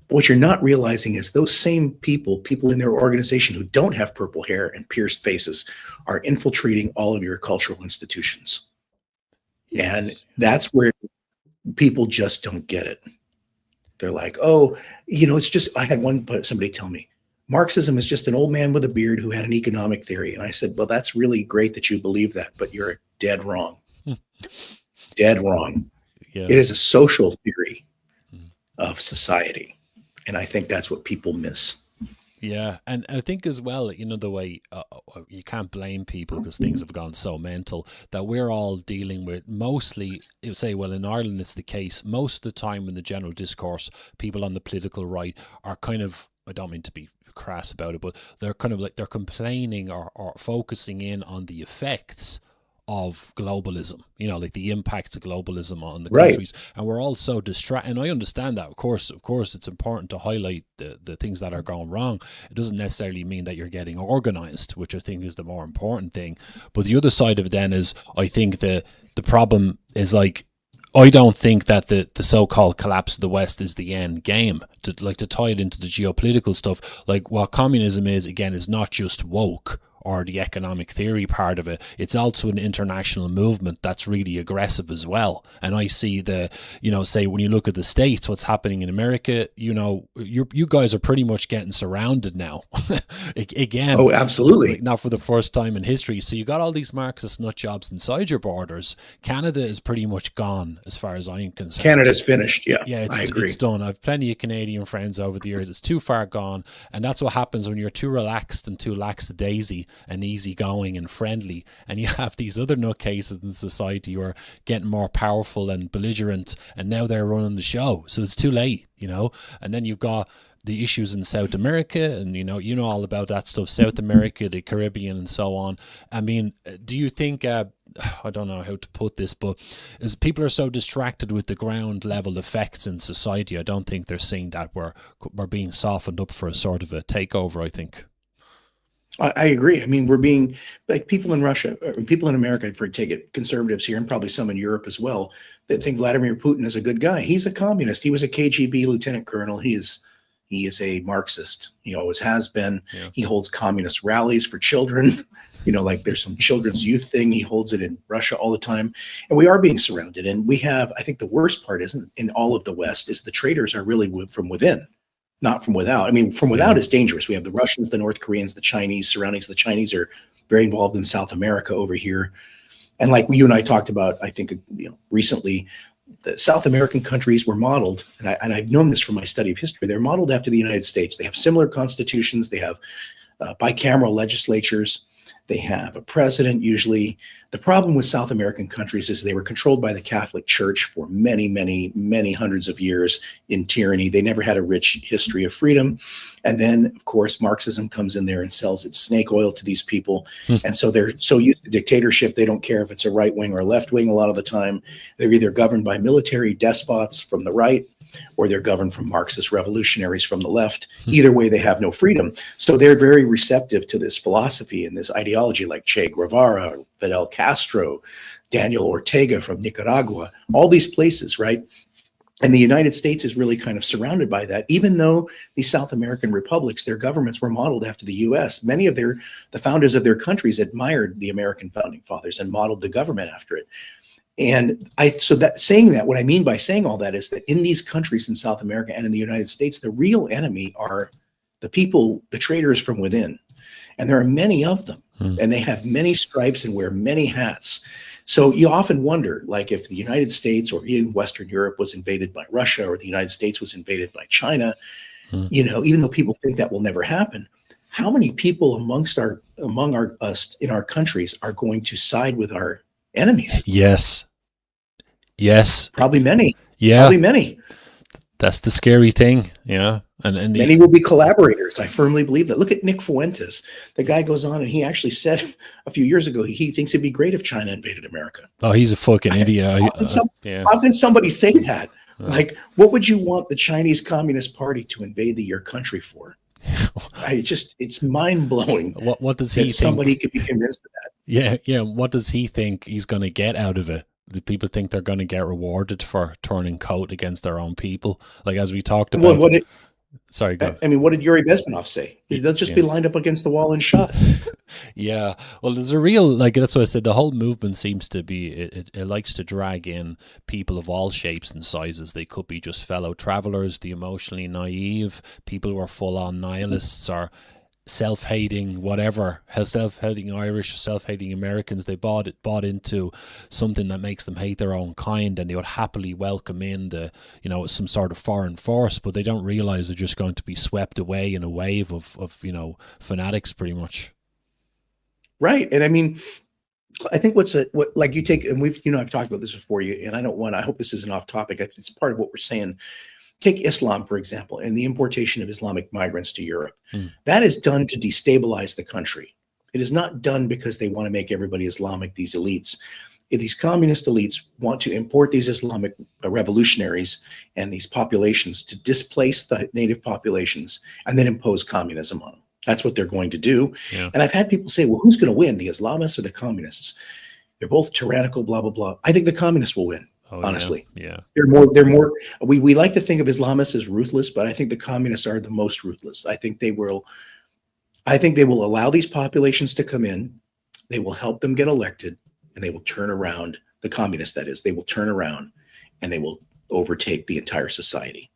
What you're not realizing is those same people in their organization who don't have purple hair and pierced faces are infiltrating all of your cultural institutions. Yes. And that's where people just don't get it. They're like, oh, it's just, I had somebody tell me, Marxism is just an old man with a beard who had an economic theory. And I said, well, that's really great that you believe that, but you're dead wrong. Dead wrong. Yeah. It is a social theory of society. And I think that's what people miss. Yeah, and I think as well, the way you can't blame people because things have gone so mental that we're all dealing with mostly, you say, well, in Ireland it's the case, most of the time in the general discourse, people on the political right are kind of, I don't mean to be crass about it, but they're kind of like, they're complaining or focusing in on the effects of globalism, like the impacts of globalism on the countries. And we're all so distracted. And I understand that, of course, it's important to highlight the things that are going wrong. It doesn't necessarily mean that you're getting organized, which I think is the more important thing. But the other side of it then is, I think the problem is, like, I don't think that the so-called collapse of the West is the end game. To tie it into the geopolitical stuff, like what communism is, again, is not just woke or the economic theory part of it. It's also an international movement that's really aggressive as well. And I see say when you look at the States, what's happening in America, you guys are pretty much getting surrounded now. Again. Oh, absolutely. Like, not for the first time in history. So you got all these Marxist nut jobs inside your borders. Canada is pretty much gone as far as I'm concerned. Canada's finished. Yeah. Yeah, I agree. It's done. I've plenty of Canadian friends over the years. It's too far gone. And that's what happens when you're too relaxed and too lackadaisy and easygoing and friendly, and you have these other nutcases in society who are getting more powerful and belligerent, and now they're running the show. So it's too late, And then you've got the issues in South America, and you know all about that stuff. South America, the Caribbean, and so on. I mean, do you think? I don't know how to put this, but as people are so distracted with the ground level effects in society, I don't think they're seeing that we're being softened up for a sort of a takeover. I think. I agree. I mean, we're being, like, people in Russia, people in America, for take it, conservatives here, and probably some in Europe as well, that think Vladimir Putin is a good guy. He's a communist. He was a KGB lieutenant colonel. He is He is a Marxist. He always has been. Yeah. He holds communist rallies for children. Like there's some children's youth thing. He holds it in Russia all the time. And we are being surrounded. And we have, I think the worst part isn't in all of the West is the traitors are really from within, not from without. I mean, from without is dangerous. We have the Russians, the North Koreans, the Chinese surroundings. The Chinese are very involved in South America over here. And like you and I talked about, I think, recently, the South American countries were modeled, and I've known this from my study of history, they're modeled after the United States. They have similar constitutions. They have bicameral legislatures. They have a president usually. The problem with South American countries is they were controlled by the Catholic Church for many, many, many hundreds of years in tyranny. They never had a rich history of freedom. And then, of course, Marxism comes in there and sells its snake oil to these people. And so they're so used to dictatorship, they don't care if it's a right wing or a left wing a lot of the time. They're either governed by military despots from the right, or they're governed from Marxist revolutionaries from the left. Either way, they have no freedom. So they're very receptive to this philosophy and this ideology like Che Guevara, Fidel Castro, Daniel Ortega from Nicaragua, all these places, right? And the United States is really kind of surrounded by that, even though these South American republics, their governments were modeled after the US. Many of the founders of their countries admired the American founding fathers and modeled the government after it. And what I mean by saying all that is that in these countries in South America and in the United States, the real enemy are the people, the traitors from within. And there are many of them, and they have many stripes and wear many hats. So you often wonder, like if the United States or even Western Europe was invaded by Russia, or the United States was invaded by China, even though people think that will never happen, how many people among us in our countries are going to side with our enemies? Yes. Probably many. Yeah. Probably many. That's the scary thing. Yeah. And many will be collaborators. I firmly believe that. Look at Nick Fuentes. The guy goes on and he actually said a few years ago, he thinks it'd be great if China invaded America. Oh, he's a fucking idiot. How can somebody say that? Like, what would you want the Chinese Communist Party to invade your country for? It's mind blowing. What does he think? Somebody could be convinced of that. Yeah. What does he think he's going to get out of it? Do people think they're going to get rewarded for turning coat against their own people? Like, as we talked about. Well, sorry, go. I mean, what did Yuri Bezmenov say? They'll just be lined up against the wall and shot. Yeah. Well, there's a real, that's what I said, the whole movement seems to be, it likes to drag in people of all shapes and sizes. They could be just fellow travelers, the emotionally naive, people who are full-on nihilists, or self-hating whatever, self-hating Irish, self-hating Americans. They bought into something that makes them hate their own kind, and they would happily welcome in some sort of foreign force, but they don't realize they're just going to be swept away in a wave of fanatics pretty much. Right. And I mean, I think like you take, and I've talked about this before, and I hope this isn't off topic. It's part of what we're saying. Take Islam, for example, and the importation of Islamic migrants to Europe. That is done to destabilize the country. It is not done because they want to make everybody Islamic, these elites. These communist elites want to import these Islamic revolutionaries and these populations to displace the native populations and then impose communism on them. That's what they're going to do. Yeah. And I've had people say, well, who's going to win, the Islamists or the communists? They're both tyrannical, blah, blah, blah. I think the communists will win. Honestly, yeah. They're more. We like to think of Islamists as ruthless, but I think the communists are the most ruthless. I think they will allow these populations to come in. They will help them get elected, and they will turn around the communists. That is, they will turn around and they will overtake the entire society.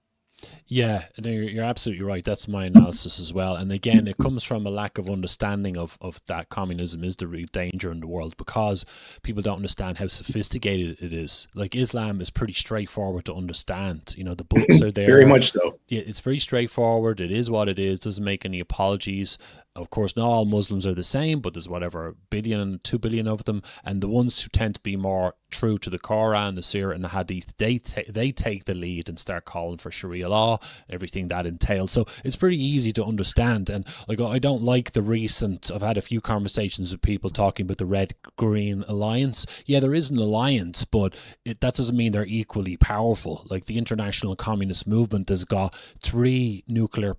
Yeah, you're absolutely right. That's my analysis as well. And again, it comes from a lack of understanding of that communism is the real danger in the world, because people don't understand how sophisticated it is. Like, Islam is pretty straightforward to understand. The books are there. Very much so. Yeah, it's very straightforward. It is what it is. Doesn't make any apologies. Of course, not all Muslims are the same, but there's whatever 2 billion of them, and the ones who tend to be more true to the Quran, the Sirah, and the Hadith, they take the lead and start calling for Sharia law, everything that entails. So it's pretty easy to understand. And I don't like I've had a few conversations with people talking about the Red-Green Alliance. Yeah, there is an alliance, but that doesn't mean they're equally powerful. Like, the international communist movement has got 3 nuclear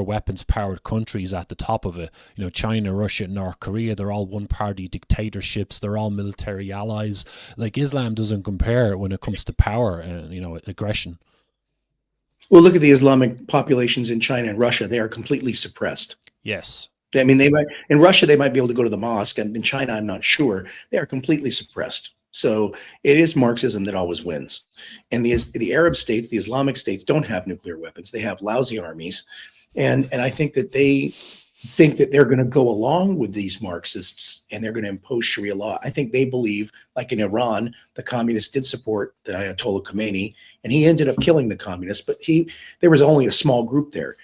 weapons powered countries at the top of it. China, Russia, North Korea, they're all one party dictatorships. They're all military allies. Like, Islam doesn't compare when it comes to power and, aggression. Well, look at the Islamic populations in China and Russia. They are completely suppressed. Yes. I mean, they might in Russia they might be able to go to the mosque, and in China, I'm not sure. They are completely suppressed. So it is Marxism that always wins. And the Arab states, the Islamic states, don't have nuclear weapons. They have lousy armies, and I think that they're going to go along with these Marxists and they're going to impose Sharia law. I think they believe, like in Iran, the communists did support the Ayatollah Khomeini, and he ended up killing the communists. But there was only a small group there.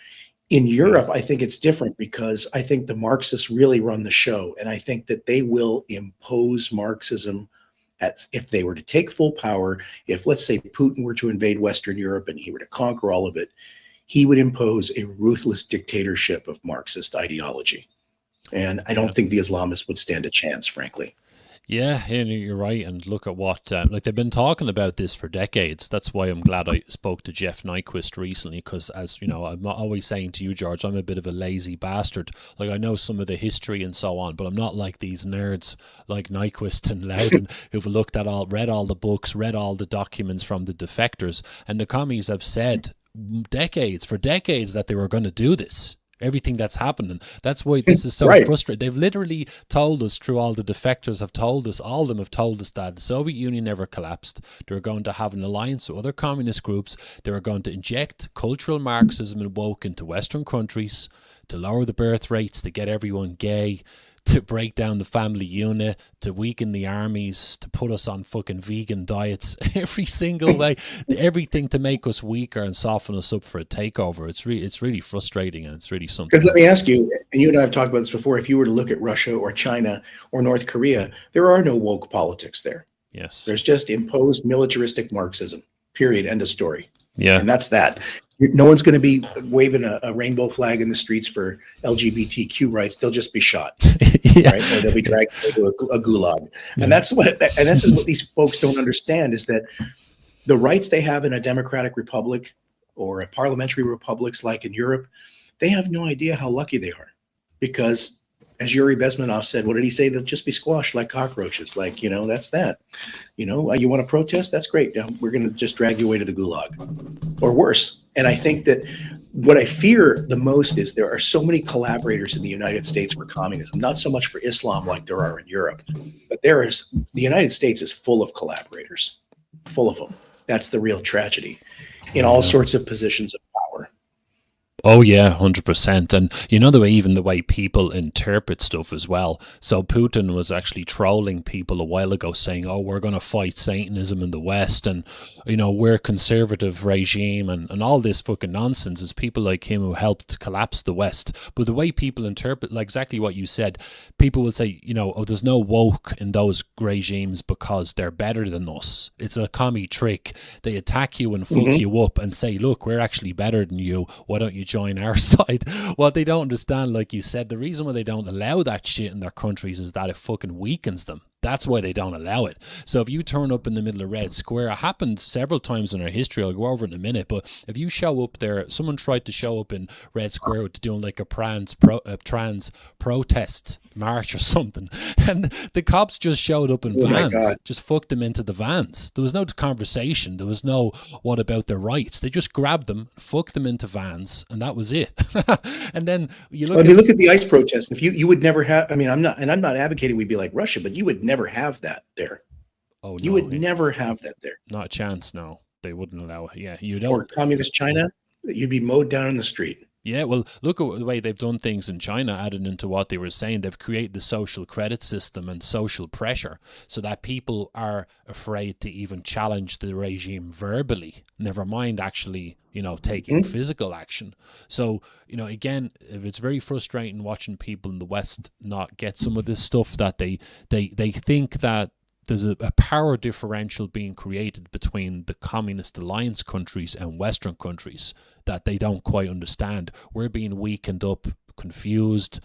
In Europe, I think it's different because I think the Marxists really run the show. And I think that they will impose Marxism if they were to take full power. If, let's say, Putin were to invade Western Europe and he were to conquer all of it, he would impose a ruthless dictatorship of Marxist ideology. And I Yeah. don't think the Islamists would stand a chance, frankly. Yeah, and you're right. And look at what, like, they've been talking about this for decades. That's why I'm glad I spoke to Jeff Nyquist recently, because, as you know, I'm not always saying to you, George, I'm a bit of a lazy bastard. Like, I know some of the history and so on, but I'm not like these nerds like Nyquist and Loudon who've read all the books, read all the documents from the defectors. And the commies have said for decades that they were going to do this. Everything that's happening. That's why this is so Right. frustrating. They've literally told us, through all the defectors have told us, all of them have told us that the Soviet Union never collapsed. They were going to have an alliance with other communist groups. They were going to inject cultural Marxism and woke into Western countries to lower the birth rates, to get everyone gay, to break down the family unit, to weaken the armies, to put us on fucking vegan diets, every single way, everything to make us weaker and soften us up for a takeover. It's really frustrating, and it's really something. Because let me ask you, and you and I have talked about this before, if you were to look at Russia or China or North Korea, there are no woke politics there. Yes. There's just imposed militaristic Marxism, period, end of story. Yeah. And that's that. No one's going to be waving a rainbow flag in the streets for LGBTQ rights. They'll just be shot, Yeah. right? Or they'll be dragged into a gulag. And this is what these folks don't understand, is that the rights they have in a democratic republic or a parliamentary republics like in Europe, they have no idea how lucky they are, because as Yuri Bezmenov said, what did he say? They'll just be squashed like cockroaches. Like, that's that. You want to protest? That's great. We're going to just drag you away to the gulag or worse. And I think that what I fear the most is there are so many collaborators in the United States for communism, not so much for Islam like there are in Europe, but the United States is full of collaborators, full of them. That's the real tragedy in all sorts of positions of power. Oh yeah, 100%. And the way people interpret stuff as well. So Putin was actually trolling people a while ago, saying, "Oh, we're going to fight Satanism in the West, and we're a conservative regime," and all this fucking nonsense. Is people like him who helped collapse the West. But the way people interpret, like exactly what you said, people will say, "Oh, there's no woke in those regimes because they're better than us." It's a commie trick. They attack you and fuck you up and say, "Look, we're actually better than you. Why don't you join our side?" What they don't understand, like you said, the reason why they don't allow that shit in their countries is that it fucking weakens them. That's why they don't allow it. So if you turn up in the middle of Red Square, it happened several times in our history. I'll go over it in a minute. But if you show up there, someone tried to show up in Red Square to doing like a trans protest march or something, and the cops just showed up in vans, just fucked them into the vans. There was no conversation. There was no what about their rights. They just grabbed them, fucked them into vans, and that was it. And then you look. Look at the ICE protest. If you would never have. I mean, I'm not advocating we'd be like Russia, but you would never have that there. Oh, no, you would never have that there. Not a chance. No, they wouldn't allow it. Yeah, you don't. Or communist China, you'd be mowed down in the street. Yeah, well, look at the way they've done things in China, added into what they were saying. They've created the social credit system and social pressure so that people are afraid to even challenge the regime verbally, never mind actually, taking physical action. So, again, if it's very frustrating watching people in the West not get some of this stuff, that they think that there's a power differential being created between the communist alliance countries and Western countries that they don't quite understand. We're being weakened up, confused,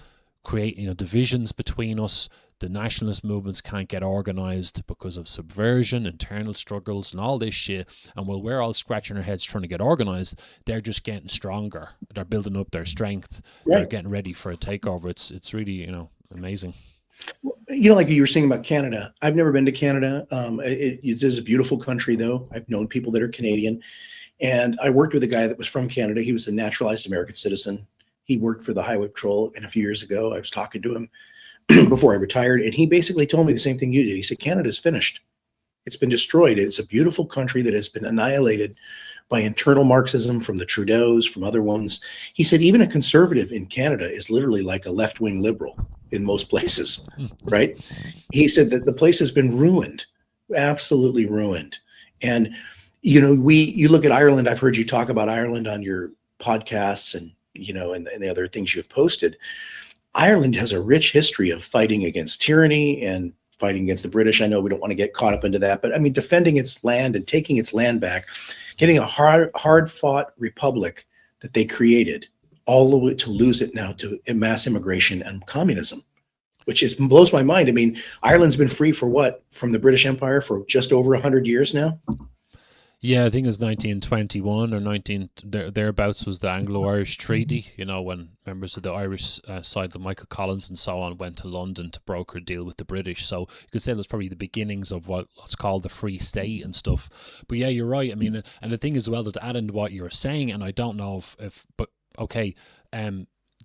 create divisions between us. The nationalist movements can't get organized because of subversion, internal struggles, and all this shit. And while we're all scratching our heads trying to get organized, they're just getting stronger. They're building up their strength. Right. They're getting ready for a takeover. It's really amazing. Like you were saying about Canada, I've never been to Canada. It is a beautiful country, though. I've known people that are Canadian. And I worked with a guy that was from Canada. He was a naturalized American citizen. He worked for the Highway Patrol. And a few years ago, I was talking to him before I retired. And he basically told me the same thing you did. He said, Canada's finished. It's been destroyed. It's a beautiful country that has been annihilated by internal Marxism from the Trudeaus, from other ones. He said, even a conservative in Canada is literally like a left-wing liberal in most places, right? He said that the place has been ruined, absolutely ruined. And, you look at Ireland, I've heard you talk about Ireland on your podcasts and, and the other things you've posted. Ireland has a rich history of fighting against tyranny and fighting against the British. I know we don't want to get caught up into that, but I mean, defending its land and taking its land back, getting a hard fought republic that they created, all the way to lose it now to mass immigration and communism, which blows my mind. I mean, Ireland's been free for what? From the British Empire for just over 100 years now? Yeah, I think it was 1921 or 19 thereabouts was the Anglo-Irish Treaty, when members of the Irish side, like Michael Collins and so on, went to London to broker a deal with the British. So you could say that's probably the beginnings of what's called the Free State and stuff. But yeah, you're right. I mean, and the thing is, well, to add into what you were saying, and I don't know but okay,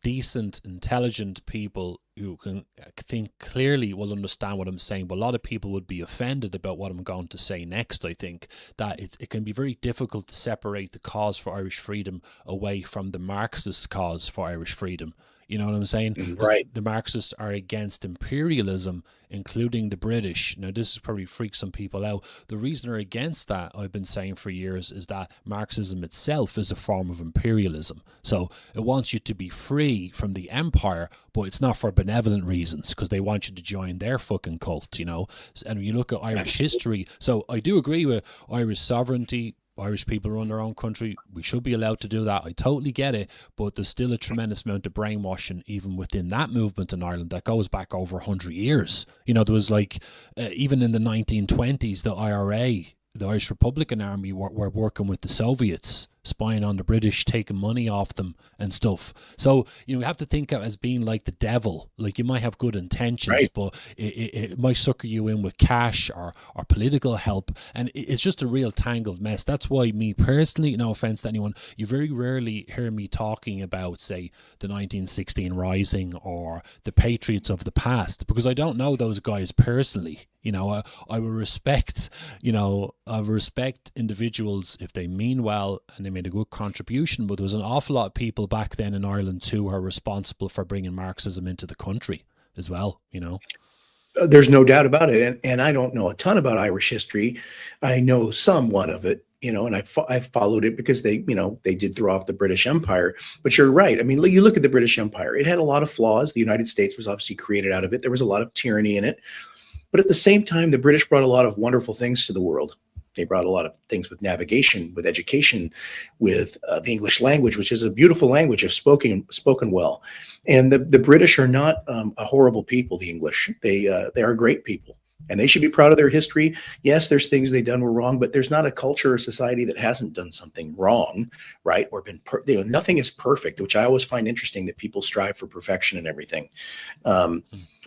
decent, intelligent people who can think clearly will understand what I'm saying, but a lot of people would be offended about what I'm going to say next. I think that it can be very difficult to separate the cause for Irish freedom away from the Marxist cause for Irish freedom. You know what I'm saying? Right. The Marxists are against imperialism, including the British. Now, this probably freaks some people out. The reason they're against that, I've been saying for years, is that Marxism itself is a form of imperialism. So it wants you to be free from the empire, but it's not for benevolent reasons, because they want you to join their fucking cult, And when you look at Irish history, so I do agree with Irish sovereignty. Irish people run their own country. We should be allowed to do that. I totally get it. But there's still a tremendous amount of brainwashing even within that movement in Ireland that goes back over 100 years. There was even in the 1920s, the IRA, the Irish Republican Army, were working with the Soviets, spying on the British, taking money off them and stuff. So, we have to think of it as being like the devil. Like, you might have good intentions, right, but it might sucker you in with cash or political help. And it's just a real tangled mess. That's why me personally, no offense to anyone, you very rarely hear me talking about, say, the 1916 Rising or the patriots of the past, because I don't know those guys personally. I will respect, individuals if they mean well and they made a good contribution, but there was an awful lot of people back then in Ireland too who are responsible for bringing Marxism into the country as well, There's no doubt about it. And I don't know a ton about Irish history. I know somewhat of it, and I've followed it because they did throw off the British Empire. But you're right. I mean, you look at the British Empire, it had a lot of flaws. The United States was obviously created out of it. There was a lot of tyranny in it. But at the same time, the British brought a lot of wonderful things to the world. They brought a lot of things with navigation, with education, with the English language, which is a beautiful language if spoken well. And the British are not a horrible people, the English. They are great people. And they should be proud of their history. Yes, there's things they've done were wrong, but there's not a culture or society that hasn't done something wrong, right? Or been, nothing is perfect, which I always find interesting, that people strive for perfection and everything.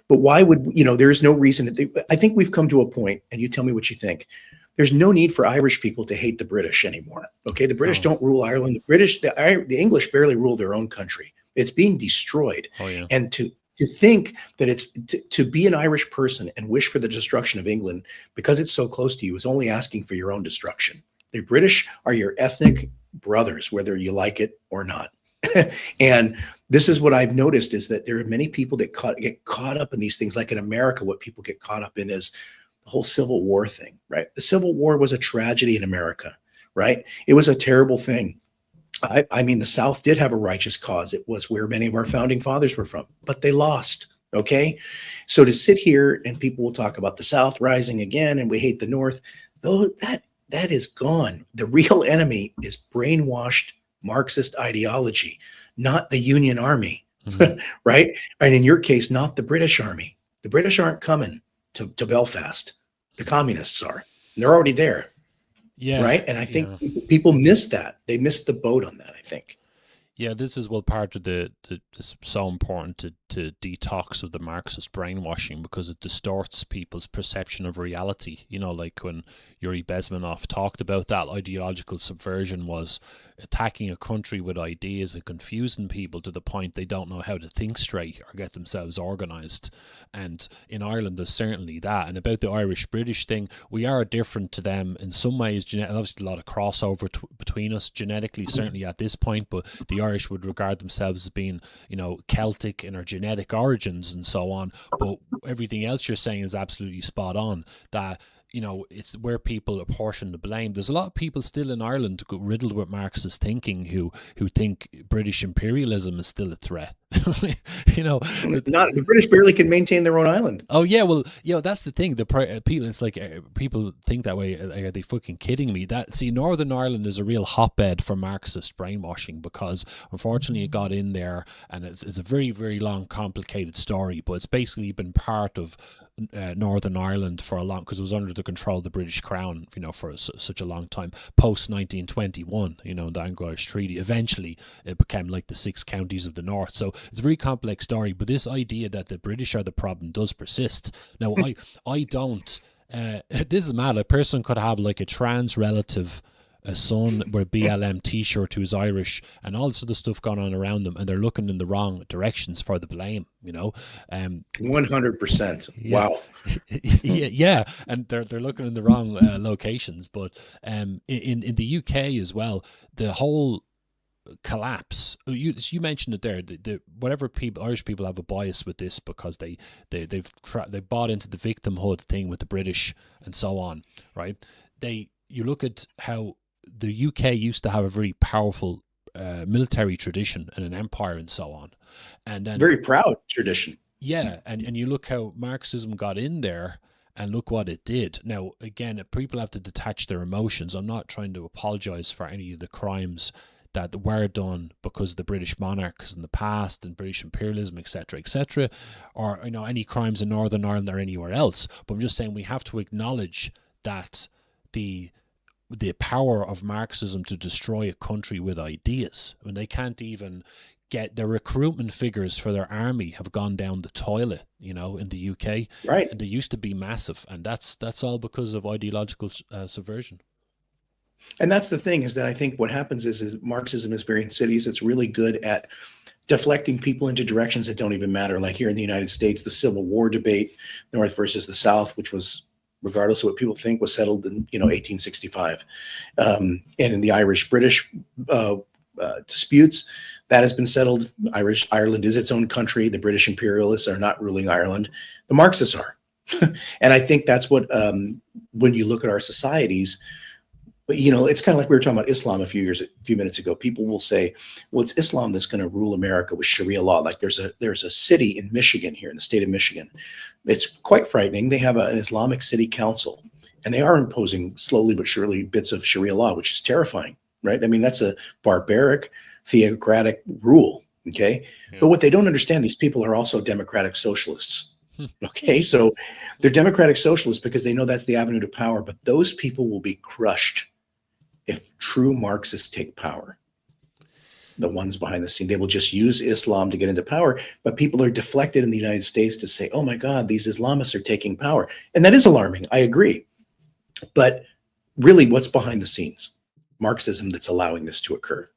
But why would, there's no reason I think we've come to a point, and you tell me what you think. There's no need for Irish people to hate the British anymore. Okay. The British don't rule Ireland. The English barely rule their own country. It's being destroyed. Oh, yeah. And to think that it's to be an Irish person and wish for the destruction of England because it's so close to you is only asking for your own destruction. The British are your ethnic brothers, whether you like it or not. And this is what I've noticed, is that there are many people that get caught up in these things. Like in America, what people get caught up in is the whole Civil War thing, right? The Civil War was a tragedy in America, right? It was a terrible thing. I mean, the South did have a righteous cause. It was where many of our founding fathers were from, but they lost. Okay. So to sit here and people will talk about the South rising again and we hate the North, though, that is gone. The real enemy is brainwashed Marxist ideology, not the Union Army, right? And in your case, not the British Army. The British aren't coming to Belfast. The communists are. They're already there. Yeah. Right. And I think people miss that. They missed the boat on that, I think. Yeah, this is part of it's so important to detox of the Marxist brainwashing, because it distorts people's perception of reality. You know, like when Yuri Bezmenov talked about that ideological subversion was attacking a country with ideas and confusing people to the point they don't know how to think straight or get themselves organised. And in Ireland, there's certainly that. And about the Irish-British thing, we are different to them in some ways. Obviously, a lot of crossover between us genetically, certainly at this point, but the Irish would regard themselves as being, you know, Celtic in our genetic origins and so on. But everything else you're saying is absolutely spot on, that, you know, it's where people apportion the blame. There's a lot of people still in Ireland riddled with Marxist thinking who think British imperialism is still a threat. You know, not the British barely can maintain their own island. Oh yeah, well, you know, that's the thing. The people, it's like people think that way. Are they fucking kidding me? That, see, Northern Ireland is a real hotbed for Marxist brainwashing, because unfortunately it got in there, and it's a very, very long, complicated story. But it's basically been part of Northern Ireland for a long, because it was under the control of the British Crown, you know, for such a long time. Post 1921, you know, the Anglo-Irish Treaty. Eventually, it became like the 6 counties of the north. So it's a very complex story. But this idea that the British are the problem does persist. Now, I don't. This is mad. A person could have like a trans relative, a son with a BLM t-shirt who's Irish, and all this other stuff going on around them, and they're looking in the wrong directions for the blame, you know. 100%. Yeah. Wow. Yeah, and they're looking in the wrong locations. But in the UK as well, the whole collapse, you mentioned it there, the whatever people, Irish people have a bias with this because they bought into the victimhood thing with the British and so on, right? You look at how the UK used to have a very powerful military tradition and an empire and so on, and then very proud tradition. Yeah, and you look how Marxism got in there, and look what it did. Now, again, people have to detach their emotions. I'm not trying to apologize for any of the crimes that were done because of the British monarchs in the past and British imperialism, etc., or, you know, any crimes in Northern Ireland or anywhere else. But I'm just saying we have to acknowledge that the power of Marxism to destroy a country with ideas, when they can't even get their recruitment figures for their army have gone down the toilet, you know, in the UK. Right. And they used to be massive, and that's all because of ideological subversion. And that's the thing, is that I think what happens is Marxism is very insidious. It's really good at deflecting people into directions that don't even matter. Like here in the United States, the Civil War debate, North versus the South, which was, regardless of what people think, was settled in 1865. And in the Irish-British disputes, that has been settled. Ireland is its own country. The British imperialists are not ruling Ireland. The Marxists are. And I think that's what, when you look at our societies, it's kind of like we were talking about Islam a few minutes ago. People will say, well, it's Islam that's going to rule America with Sharia law. Like there's a city in Michigan, here in the state of Michigan. It's quite frightening. They have an Islamic city council, and they are imposing slowly but surely bits of Sharia law, which is terrifying, right? I mean, that's a barbaric, theocratic rule, okay? Yeah. But what they don't understand, these people are also democratic socialists, okay? So they're democratic socialists because they know that's the avenue to power, but those people will be crushed if true Marxists take power. The ones behind the scene, they will just use Islam to get into power, but people are deflected in the United States to say, oh my God, these Islamists are taking power. And that is alarming, I agree. But really, what's behind the scenes? Marxism that's allowing this to occur.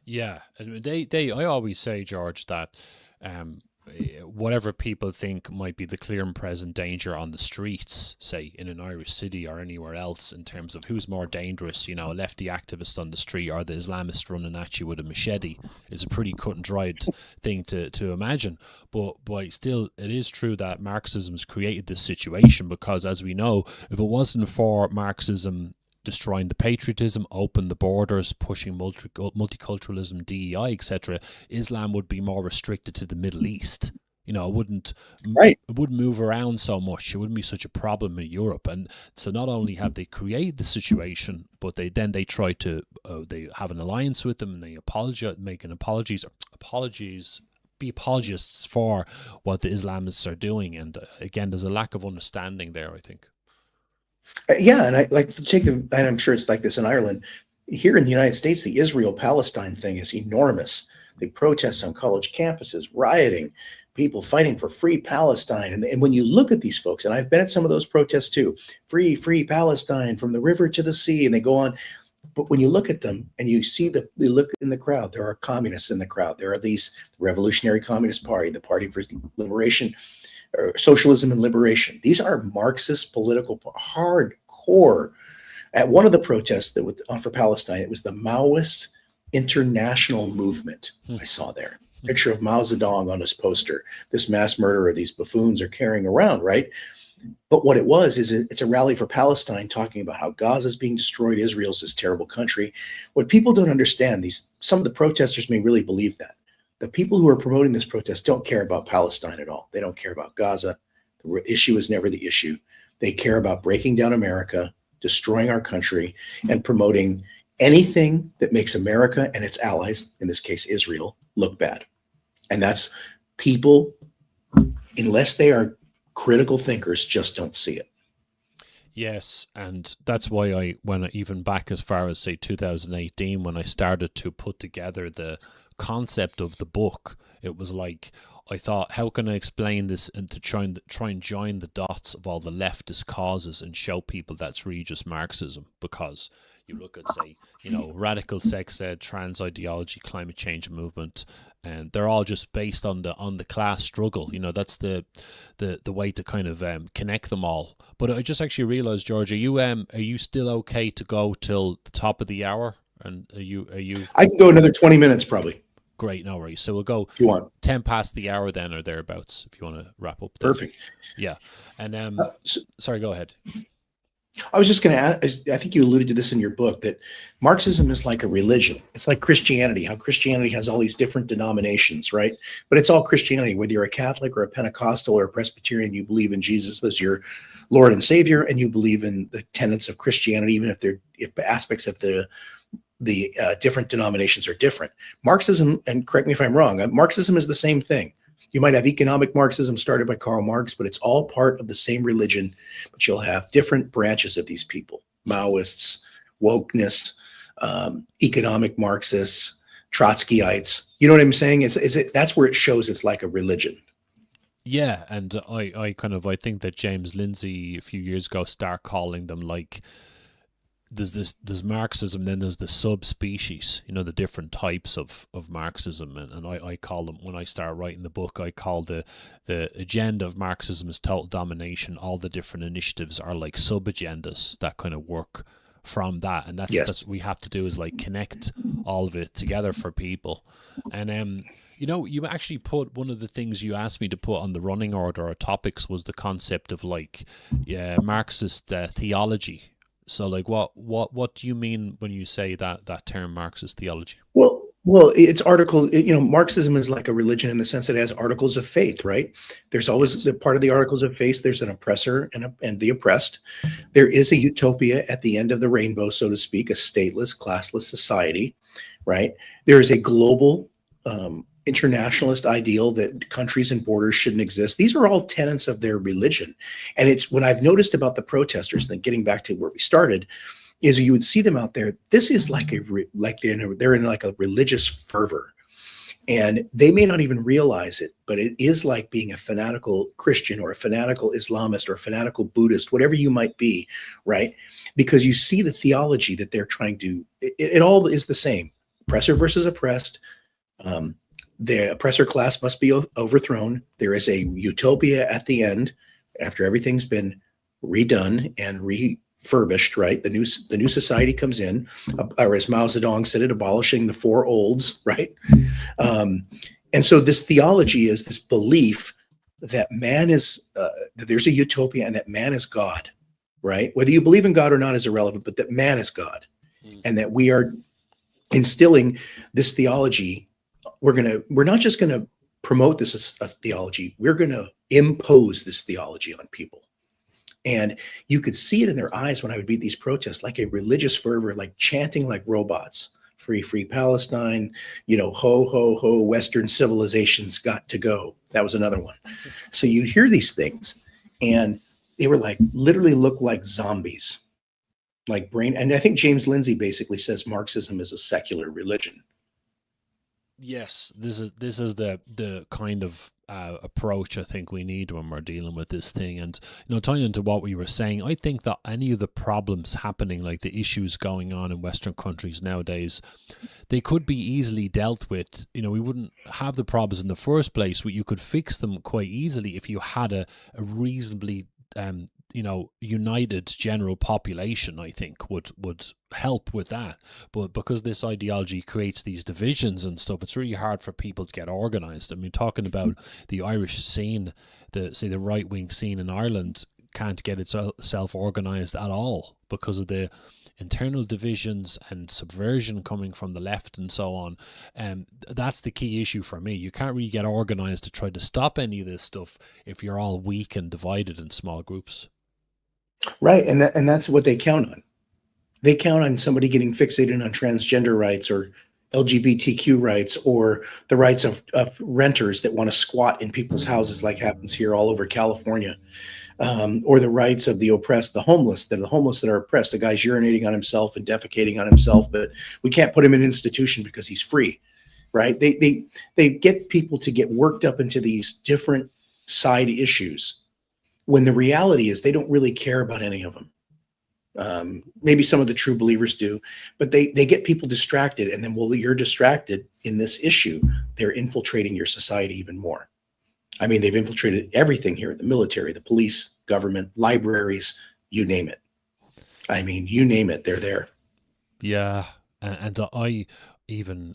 Yeah, and I always say, George, that whatever people think might be the clear and present danger on the streets, say in an Irish city or anywhere else, in terms of who's more dangerous, a lefty activist on the street or the Islamist running at you with a machete, is a pretty cut and dried thing to imagine. But still, it is true that Marxism's created this situation, because, as we know, if it wasn't for Marxism destroying the patriotism, open the borders, pushing multiculturalism, DEI, etc., Islam would be more restricted to the Middle East. It wouldn't move around so much. It wouldn't be such a problem in Europe. And so not only have they created the situation, but they try to they have an alliance with them, and they be apologists for what the Islamists are doing. And again, there's a lack of understanding there, I think. Yeah, and I like to take and I'm sure it's like this in Ireland. Here in the United States, the Israel-Palestine thing is enormous. They protest on college campuses, rioting. people fighting for free Palestine. And when you look at these folks, and I've been at some of those protests too, free Palestine from the river to the sea, and they go on. But when you look at them and you look in the crowd, there are communists in the crowd. There are these Revolutionary Communist Party, the Party for Liberation, or Socialism and Liberation. These are Marxist political hardcore. At one of the protests that for Palestine, it was the Maoist International Movement. I saw there. Picture of Mao Zedong on his poster. This mass murderer these buffoons are carrying around, right? But what it was is it's a rally for Palestine, talking about how Gaza is being destroyed, Israel's this terrible country. What people don't understand, some of the protesters may really believe that. The people who are promoting this protest don't care about Palestine at all. They don't care about Gaza. The issue is never the issue. They care about breaking down America, destroying our country, and promoting anything that makes America and its allies, in this case Israel, look bad. And that's people, unless they are critical thinkers, just don't see it. Yes, and that's why even back as far as, say, 2018, when I started to put together the concept of the book, it was like, I thought, how can I explain this and to try and join the dots of all the leftist causes and show people that's really just Marxism? Because you look at, say, radical sex ed, trans ideology, climate change movement, and they're all just based on the class struggle. That's the way to kind of connect them all. But I just actually realized, George, are you still okay to go till the top of the hour? And are you? I can go another 20 minutes probably. Great, no worries. So we'll go if you want 10 past the hour then, or thereabouts, if you want to wrap up then. Perfect. Yeah. And sorry, go ahead. I was just going to add, I think you alluded to this in your book, that Marxism is like a religion. It's like Christianity, how Christianity has all these different denominations, right? But it's all Christianity. Whether you're a Catholic or a Pentecostal or a Presbyterian, you believe in Jesus as your Lord and Savior, and you believe in the tenets of Christianity, even if aspects of the different denominations are different. Marxism, and correct me if I'm wrong, Marxism is the same thing. You might have economic Marxism started by Karl Marx, but it's all part of the same religion. But you'll have different branches of these people: Maoists, wokeness, economic Marxists, Trotskyites. You know what I'm saying? That's where it shows it's like a religion. Yeah, and I think that James Lindsay a few years ago started calling them, like, there's Marxism, then there's the subspecies, the different types of Marxism, and I call them, when I start writing the book, I call the agenda of Marxism is total domination. All the different initiatives are like sub-agendas that kind of work from that, and that's we have to do, is like connect all of it together for people. And you actually put, one of the things you asked me to put on the running order or topics was the concept of Marxist theology. So, like, what do you mean when you say that term Marxist theology? Well, it's Marxism is like a religion in the sense that it has articles of faith, right? There's always the part of the articles of faith. There's an oppressor and the oppressed. There is a utopia at the end of the rainbow, so to speak, a stateless, classless society, right? There is a global internationalist ideal that countries and borders shouldn't exist. These are all tenets of their religion. And it's what I've noticed about the protesters, then getting back to where we started, is you would see them out there. This is they're in like a religious fervor, and they may not even realize it, but it is like being a fanatical Christian or a fanatical Islamist or a fanatical Buddhist, whatever you might be, right? Because you see the theology that they're trying to, it all is the same: oppressor versus oppressed. The oppressor class must be overthrown. There is a utopia at the end, after everything's been redone and refurbished, right? The new society comes in, or as Mao Zedong said it, abolishing the four olds, right? And so this theology is this belief that man is, that there's a utopia and that man is God, right? Whether you believe in God or not is irrelevant, but that man is God, and that we are instilling this theology. We're not just gonna promote this as a theology, we're gonna impose this theology on people. And you could see it in their eyes when I would be at these protests, like a religious fervor, like chanting like robots: free Palestine, ho, ho, ho, Western civilization's got to go. That was another one. So you hear these things, and they were like, literally look like zombies, like brain. And I think James Lindsay basically says Marxism is a secular religion. Yes, this is the kind of approach I think we need when we're dealing with this thing. And tying into what we were saying, I think that any of the problems happening, like the issues going on in Western countries nowadays, they could be easily dealt with. We wouldn't have the problems in the first place. You could fix them quite easily if you had a reasonably united general population. I think would help with that. But because this ideology creates these divisions and stuff, it's really hard for people to get organized. I mean, talking about the Irish scene, the right wing scene in Ireland can't get itself organized at all because of the internal divisions and subversion coming from the left and so on. That's the key issue for me. You can't really get organized to try to stop any of this stuff if you're all weak and divided in small groups. Right, and that's what they count on. They count on somebody getting fixated on transgender rights or LGBTQ rights, or the rights of renters that want to squat in people's houses, like happens here all over California, or the rights of the oppressed, the homeless that are oppressed. The guy's urinating on himself and defecating on himself, but we can't put him in an institution because he's free, right? They get people to get worked up into these different side issues when the reality is they don't really care about any of them. Maybe some of the true believers do, but they get people distracted, and then while you're distracted in this issue, they're infiltrating your society even more. I mean, they've infiltrated everything here: the military, the police, government, libraries, you name it. I mean, you name it, they're there. Yeah, and I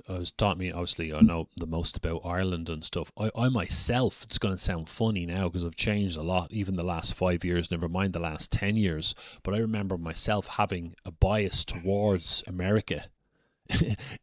was taught me, obviously I know the most about Ireland and stuff. I myself, it's going to sound funny now because I've changed a lot, even the last 5 years, never mind the last 10 years, but I remember myself having a bias towards America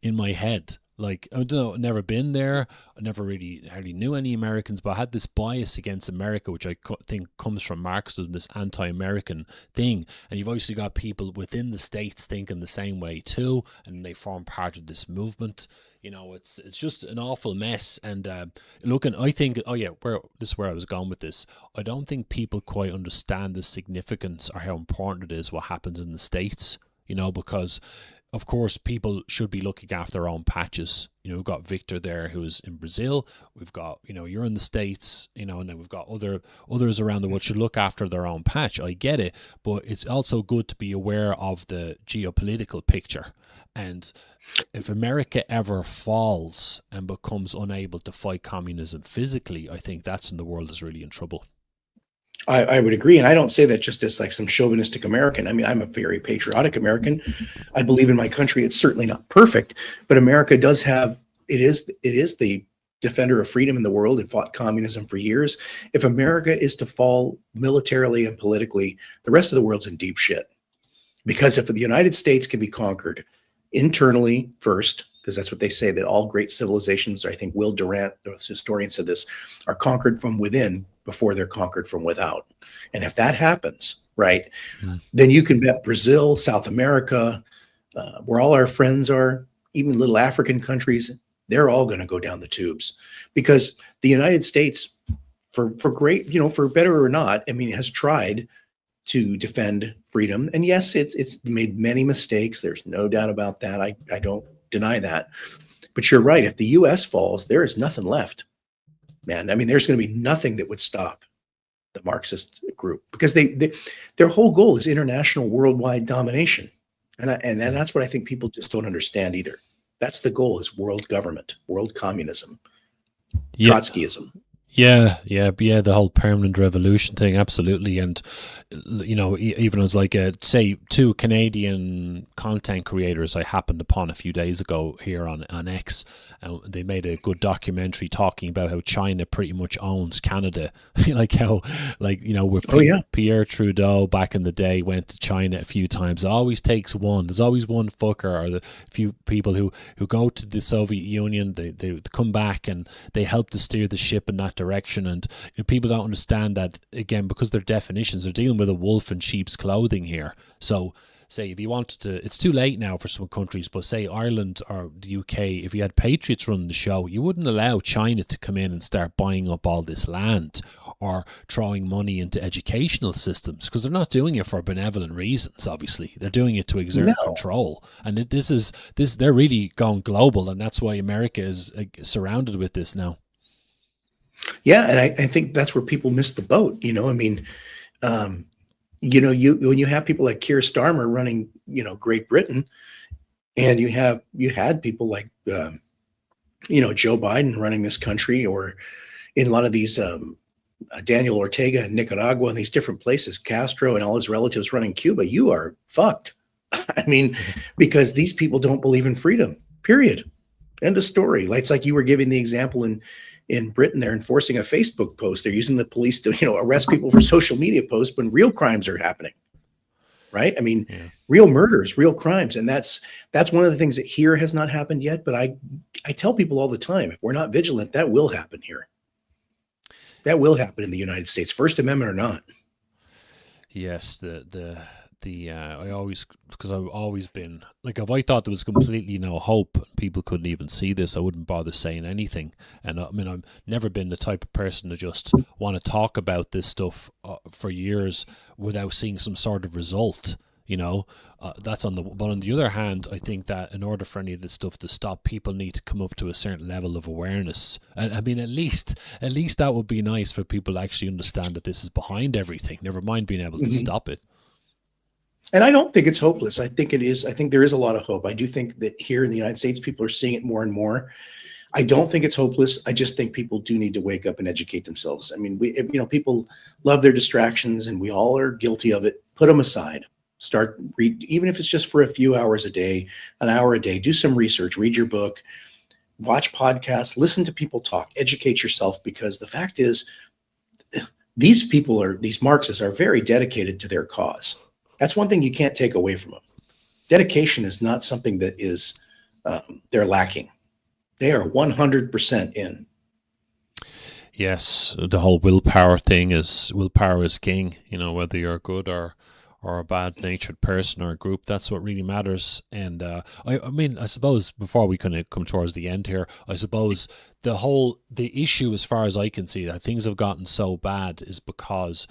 in my head. Like, I don't know, never been there. I never really hardly knew any Americans, but I had this bias against America, which I think comes from Marxism, this anti-American thing. And you've obviously got people within the States thinking the same way too, and they form part of this movement. It's just an awful mess. And I think, this is where I was going with this. I don't think people quite understand the significance or how important it is what happens in the States, because of course, people should be looking after their own patches. We've got Victor there who's in Brazil. We've got, you're in the States, and then we've got others around the world should look after their own patch. I get it, but it's also good to be aware of the geopolitical picture. And if America ever falls and becomes unable to fight communism physically, I think that's when the world is really in trouble. I would agree. And I don't say that just as like some chauvinistic American. I mean, I'm a very patriotic American. I believe in my country. It's certainly not perfect, but America does have, it is the defender of freedom in the world. It fought communism for years. If America is to fall militarily and politically, the rest of the world's in deep shit. Because if the United States can be conquered internally first, because that's what they say, that all great civilizations, I think Will Durant, the historian, said this, are conquered from within before they're conquered from without. And if that happens, right, then you can bet Brazil, South America, where all our friends are, even little African countries, they're all going to go down the tubes. Because the United States, for great, for better or not, I mean, has tried to defend freedom. And yes, it's made many mistakes. There's no doubt about that. I don't deny that. But you're right. If the U.S. falls, there is nothing left, man. I mean, there's going to be nothing that would stop the Marxist group, because their whole goal is international worldwide domination. And that's what I think people just don't understand either. That's the goal, is world government, world communism, Trotskyism. Yeah, the whole permanent revolution thing, absolutely. And, even as like, say, two Canadian content creators I happened upon a few days ago here on X, and they made a good documentary talking about how China pretty much owns Canada. Like how, with Pierre Trudeau back in the day went to China a few times. It always takes one. There's always one fucker, or the few people who go to the Soviet Union, they come back and they help to steer the ship in that direction. And people don't understand that, again, because their definitions, they're dealing with a wolf in sheep's clothing here. So say if you wanted to, it's too late now for some countries, but say Ireland or the UK, if you had patriots running the show, you wouldn't allow China to come in and start buying up all this land or throwing money into educational systems, because they're not doing it for benevolent reasons. Obviously they're doing it to exert control, and they're really going global, and that's why America is surrounded with this now. Yeah, and I think that's where people miss the boat. I mean, um, you when you have people like Keir Starmer running, Great Britain, and you had people like Joe Biden running this country, or in a lot of these Daniel Ortega in Nicaragua and these different places, Castro and all his relatives running Cuba, you are fucked. I mean, because these people don't believe in freedom. Period. End of story. Like, it's like you were giving the example in Britain. They're enforcing a Facebook post. They're using the police to arrest people for social media posts when real crimes are happening. Right? I mean, Yeah. real murders, real crimes, and that's one of the things that here has not happened yet. But I tell people all the time, if we're not vigilant, that will happen here. That will happen in the United States, First Amendment or not. Yes, I always, because I've always been like, if I thought there was completely no hope, people couldn't even see this, I wouldn't bother saying anything. And I mean, I've never been the type of person to just want to talk about this stuff for years without seeing some sort of result. That's but on the other hand, I think that in order for any of this stuff to stop, people need to come up to a certain level of awareness. And I mean, at least that would be nice for people to actually understand that this is behind everything, never mind being able to stop it. And I don't think it's hopeless. I think it is. I think there is a lot of hope. I do think that here in the United States, people are seeing it more and more. I don't think it's hopeless. I just think people do need to wake up and educate themselves. I mean, people love their distractions, and we all are guilty of it. Put them aside. Start read, even if it's just for a few hours a day, an hour a day. Do some research. Read your book. Watch podcasts. Listen to people talk. Educate yourself, because the fact is, these Marxists are very dedicated to their cause. That's one thing you can't take away from them. Dedication is not something that is they're lacking. They are 100% in. Yes, the whole willpower is king. Whether you're good or a bad-natured person or a group, that's what really matters. And I mean, I suppose before we kind of come towards the end here, I suppose the issue, as far as I can see, that things have gotten so bad is because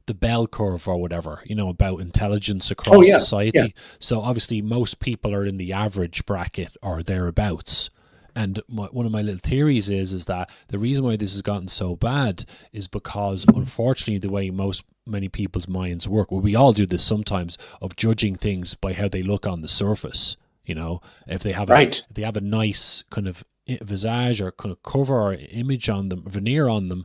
the bell curve or whatever, about intelligence across society. Yeah. So obviously most people are in the average bracket or thereabouts. And one of my little theories is that the reason why this has gotten so bad is because, unfortunately, the way many people's minds work, well, we all do this sometimes, of judging things by how they look on the surface. If they have a nice kind of visage or kind of cover or image on them, veneer on them,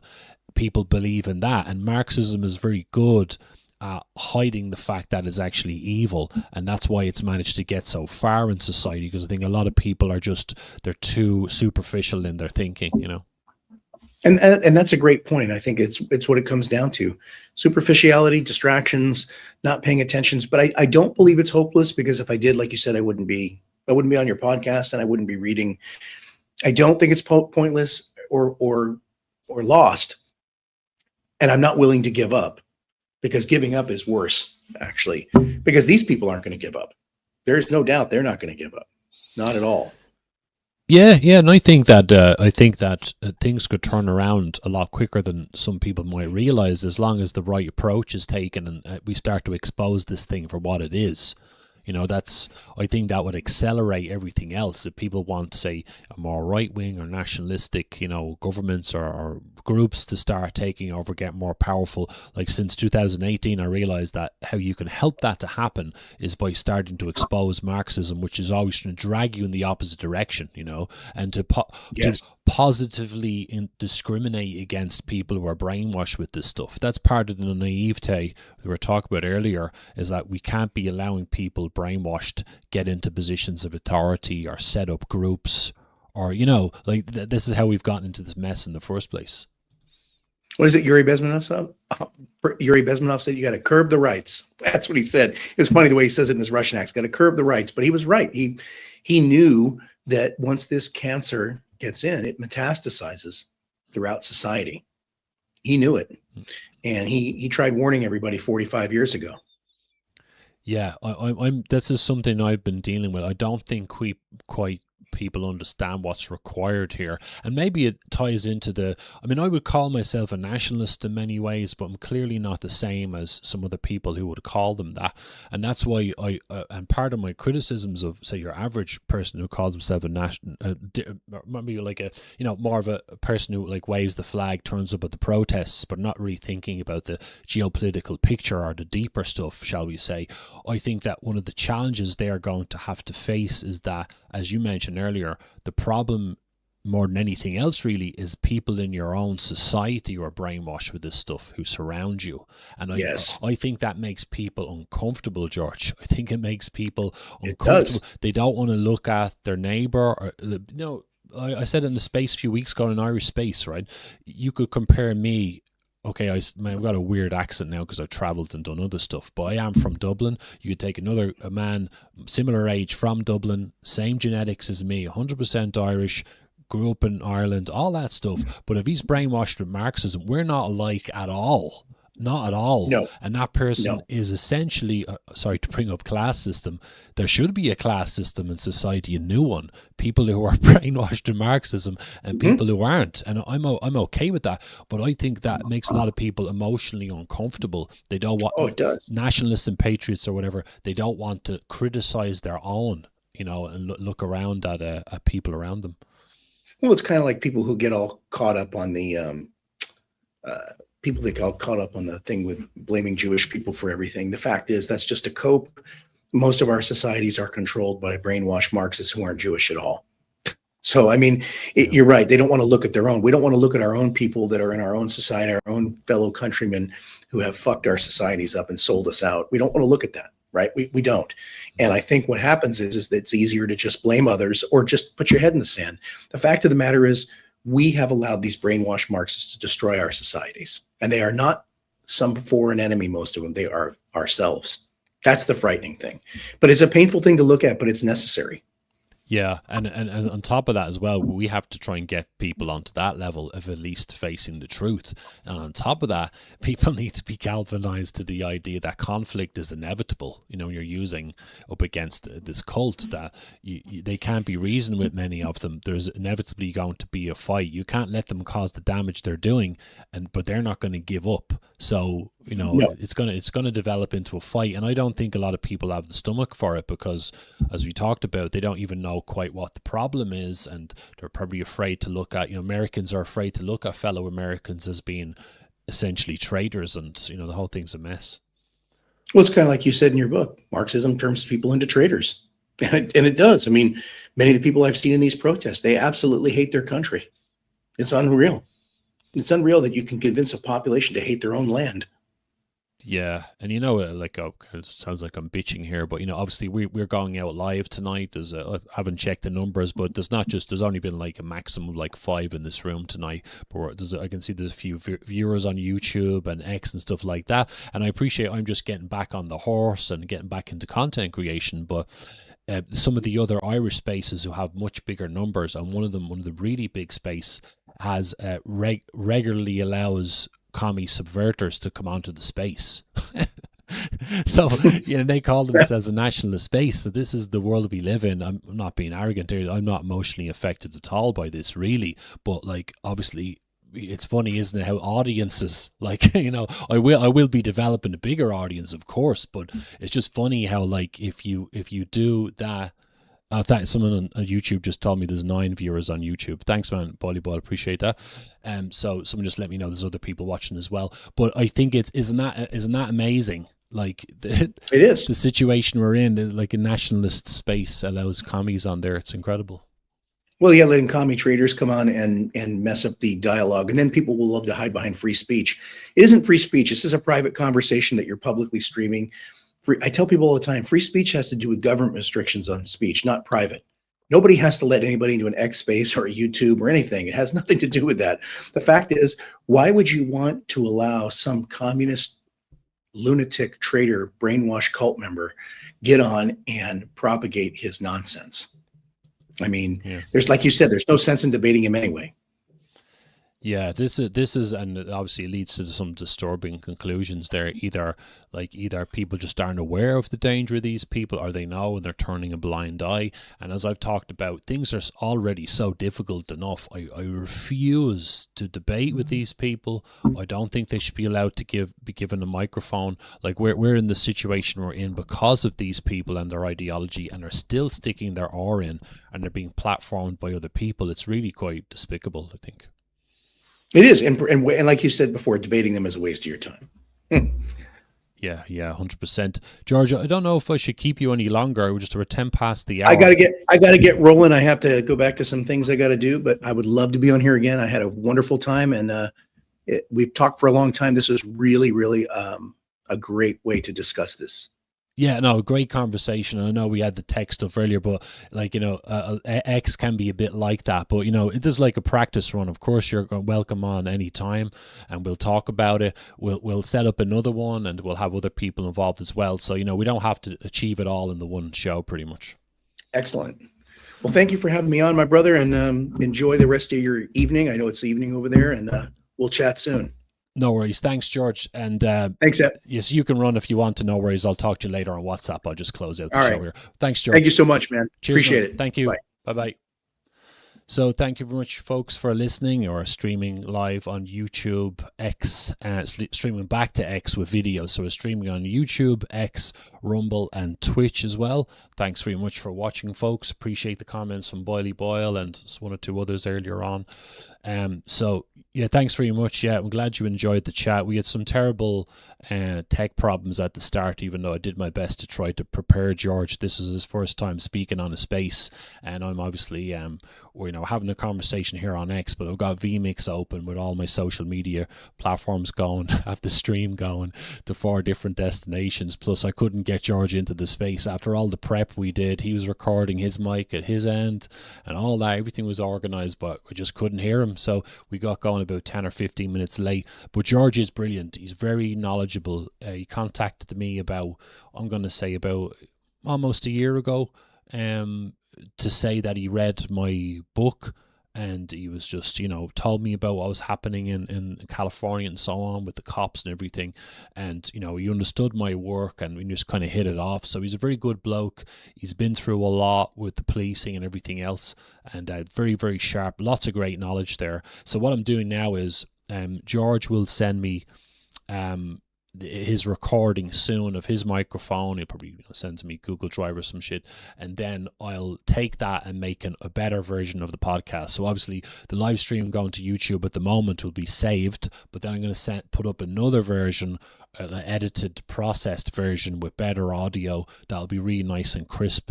people believe in that. And Marxism is very good at hiding the fact that it's actually evil, and that's why it's managed to get so far in society, because I think a lot of people they're too superficial in their thinking. And that's a great point. I think it's what it comes down to: superficiality, distractions, not paying attention. But I don't believe it's hopeless, because if I did, like you said, I wouldn't be on your podcast, and I wouldn't be reading. I don't think it's pointless or lost. And I'm not willing to give up, because giving up is worse, actually, because these people aren't going to give up. There's no doubt they're not going to give up. Not at all. Yeah, and I think that things could turn around a lot quicker than some people might realize, as long as the right approach is taken and we start to expose this thing for what it is. I think that would accelerate everything else. If people want, say, a more right-wing or nationalistic, governments or groups to start taking over, get more powerful. Like, since 2018, I realized that how you can help that to happen is by starting to expose Marxism, which is always trying to drag you in the opposite direction, and to positively discriminate against people who are brainwashed with this stuff. That's part of the naivete we were talking about earlier, is that we can't be allowing people brainwashed get into positions of authority or set up groups, or this is how we've gotten into this mess in the first place. What is it Yuri Bezmenov said? Yuri Bezmenov said you got to curb the rights. That's what he said. It was funny the way he says it in his Russian accent. Got to curb the rights, but he was right. He knew that once this cancer gets in, it metastasizes throughout society. He knew it, and he tried warning everybody 45 years ago. Yeah, I'm. This is something I've been dealing with. I don't think people understand what's required here. And maybe it ties into I would call myself a nationalist in many ways, but I'm clearly not the same as some of the people who would call them that. And that's why and part of my criticisms of, say, your average person who calls himself a national, maybe like a, more of a person who like waves the flag, turns up at the protests, but not really thinking about the geopolitical picture or the deeper stuff, shall we say. I think that one of the challenges they are going to have to face is that, as you mentioned earlier, the problem more than anything else really is people in your own society who are brainwashed with this stuff, who surround you. And I think that makes people uncomfortable, George. I think it makes people uncomfortable. They don't want to look at their neighbor. Or, I said it in the space a few weeks ago, in Irish space, right? You could compare me. Okay, I've got a weird accent now because I've travelled and done other stuff, but I am from Dublin. You could take a man similar age from Dublin, same genetics as me, 100% Irish, grew up in Ireland, all that stuff. But if he's brainwashed with Marxism, we're not alike at all. Not at all. No. And that person is essentially, sorry to bring up class system, there should be a class system in society, a new one. People who are brainwashed in Marxism and people who aren't. And I'm okay with that. But I think that makes a lot of people emotionally uncomfortable. They don't want, it does. Nationalists and patriots or whatever, they don't want to criticize their own, and look around at people around them. Well, it's kind of like people who get all caught up on the people that got caught up on the thing with blaming Jewish people for everything. The fact is that's just a cope. Most of our societies are controlled by brainwashed Marxists who aren't Jewish at all. So, you're right. They don't want to look at their own. We don't want to look at our own people that are in our own society, our own fellow countrymen who have fucked our societies up and sold us out. We don't want to look at that, right? We don't. And I think what happens is that it's easier to just blame others or just put your head in the sand. The fact of the matter is, we have allowed these brainwashed Marxists to destroy our societies. And they are not some foreign enemy, most of them. They are ourselves. That's the frightening thing. But it's a painful thing to look at, but it's necessary. Yeah, and on top of that as well, we have to try and get people onto that level of at least facing the truth. And on top of that, people need to be galvanized to the idea that conflict is inevitable. You're using up against this cult that they can't be reasoned with, many of them. There's inevitably going to be a fight. You can't let them cause the damage they're doing, but they're not going to give up. So, it's gonna develop into a fight. And I don't think a lot of people have the stomach for it because, as we talked about, they don't even know quite what the problem is, and they're probably afraid to look at, Americans are afraid to look at fellow Americans as being essentially traitors, and the whole thing's a mess. Well, it's kind of like you said in your book, Marxism turns people into traitors. And it does. Many of the people I've seen in these protests, they absolutely hate their country. It's unreal. It's unreal that you can convince a population to hate their own land. Yeah, and it sounds like I'm bitching here, but obviously we're going out live tonight. I haven't checked the numbers, but there's only been like a maximum of like 5 in this room tonight. But I can see there's a few viewers on YouTube and X and stuff like that. And I appreciate I'm just getting back on the horse and getting back into content creation, but some of the other Irish spaces who have much bigger numbers, and one of the really big space has regularly allows commie subverters to come onto the space. So they call themselves a nationalist space. So this is the world we live in. I'm not being arrogant here. I'm not emotionally affected at all by this, really. But obviously, it's funny, isn't it, how audiences I will be developing a bigger audience, of course, but it's just funny how if you do that. Someone on YouTube just told me there's 9 viewers on YouTube. Thanks, man, Bollywood, appreciate that. So someone just let me know there's other people watching as well. But I think isn't that amazing? It is the situation we're in. Like a nationalist space allows commies on there. It's incredible. Well, yeah, letting commie traders come on and mess up the dialogue, and then people will love to hide behind free speech. It isn't free speech. This is a private conversation that you're publicly streaming. I tell people all the time, free speech has to do with government restrictions on speech, not private. Nobody has to let anybody into an X space or a YouTube or anything. It has nothing to do with that. The fact is, why would you want to allow some communist, lunatic, traitor, brainwashed cult member get on and propagate his nonsense? There's, like you said, there's no sense in debating him anyway. Yeah, this is, and it obviously leads to some disturbing conclusions there. Either people just aren't aware of the danger of these people, or they know and they're turning a blind eye. And as I've talked about, things are already so difficult enough. I refuse to debate with these people. I don't think they should be allowed to be given a microphone. Like we're in the situation we're in because of these people and their ideology, and are still sticking their oar in, and they're being platformed by other people. It's really quite despicable, I think. It is, and like you said before, debating them is a waste of your time. Yeah, 100%. George, I don't know if I should keep you any longer. We're just over 10 past the hour. I gotta get rolling. I have to go back to some things I got to do, but I would love to be on here again. I had a wonderful time, and we've talked for a long time. This is really, really a great way to discuss this. Yeah, no, great conversation. I know we had the tech stuff earlier, but X can be a bit like that. But it is like a practice run. Of course, you're welcome on any time, and we'll talk about it. We'll set up another one, and we'll have other people involved as well. So we don't have to achieve it all in the one show, pretty much. Excellent. Well, thank you for having me on, my brother, and enjoy the rest of your evening. I know it's evening over there, and we'll chat soon. No worries. Thanks, George. And thanks, Ed. Yes, you can run if you want to. No worries. I'll talk to you later on WhatsApp. I'll just close out the show here. Thanks, George. Thank you so much, man. Cheers, appreciate man. it. Thank you. Bye. Bye-bye. So thank you very much, folks, for listening or streaming live on YouTube, X, streaming back to X with video. So we're streaming on YouTube, X, Rumble, and Twitch as well. Thanks very much for watching, folks. Appreciate the comments from Boily Boyle and one or two others earlier on. So yeah, thanks very much. Yeah, I'm glad you enjoyed the chat. We had some terrible tech problems at the start, even though I did my best to try to prepare George. This was his first time speaking on a space, and I'm obviously having the conversation here on X, but I've got vMix open with all my social media platforms going. I have the stream going to 4 different destinations. Plus, I couldn't get George into the space after all the prep we did. He was recording his mic at his end and all that. Everything was organized, but I just couldn't hear him. So we got going about 10 or 15 minutes late. But George is brilliant. He's very knowledgeable. He contacted me about almost a year ago to say that he read my book, and he was just, told me about what was happening in California and so on with the cops and everything. And, he understood my work, and we just kind of hit it off. So he's a very good bloke. He's been through a lot with the policing and everything else, and very, very sharp. Lots of great knowledge there. So what I'm doing now is George will send me his recording soon of his microphone. He'll probably send to me Google Drive or some shit, and then I'll take that and make a better version of the podcast. So obviously the live stream going to YouTube at the moment will be saved, but then I'm going to put up another version, edited, processed version with better audio that'll be really nice and crisp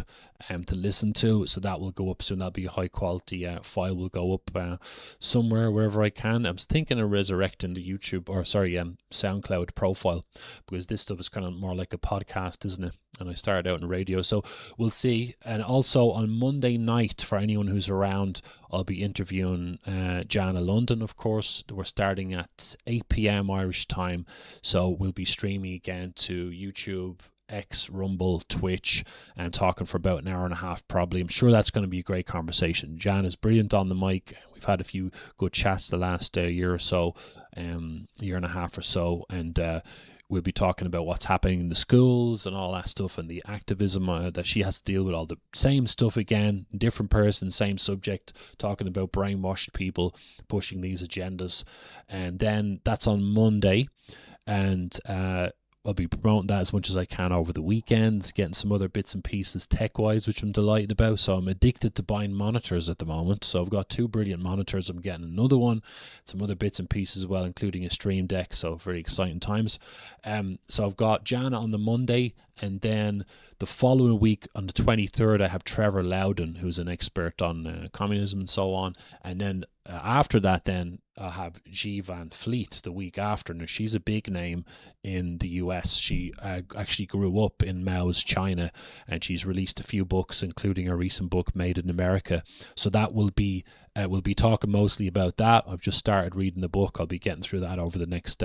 to listen to. So that will go up soon. That'll be a high quality file. Will go up somewhere, wherever I can. I was thinking of resurrecting the YouTube SoundCloud profile, because this stuff is kind of more like a podcast, isn't it? And I started out in radio, so we'll see. And also on Monday night, for anyone who's around, I'll be interviewing Jana London, of course. We're starting at 8 p.m. Irish time, so we'll be streaming again to YouTube, X, Rumble, Twitch, and talking for about an hour and a half probably. I'm sure that's going to be a great conversation. Jan is brilliant on the mic. We've had a few good chats the last year or so, year and a half or so, and we'll be talking about what's happening in the schools and all that stuff, and the activism that she has to deal with, all the same stuff again, different person, same subject, talking about brainwashed people pushing these agendas. And then that's on Monday, and I'll be promoting that as much as I can over the weekends, getting some other bits and pieces tech-wise, which I'm delighted about. So I'm addicted to buying monitors at the moment. So I've got 2 brilliant monitors. I'm getting another one, some other bits and pieces as well, including a Stream Deck. So very exciting times. So I've got Jana on the Monday, and then the following week on the 23rd, I have Trevor Loudon, who's an expert on communism and so on. And then after that, then I have G Van Fleet the week after. Now, she's a big name in the US. She actually grew up in Mao's China, and she's released a few books, including a recent book, Made in America. So that will be, we'll be talking mostly about that. I've just started reading the book. I'll be getting through that over the next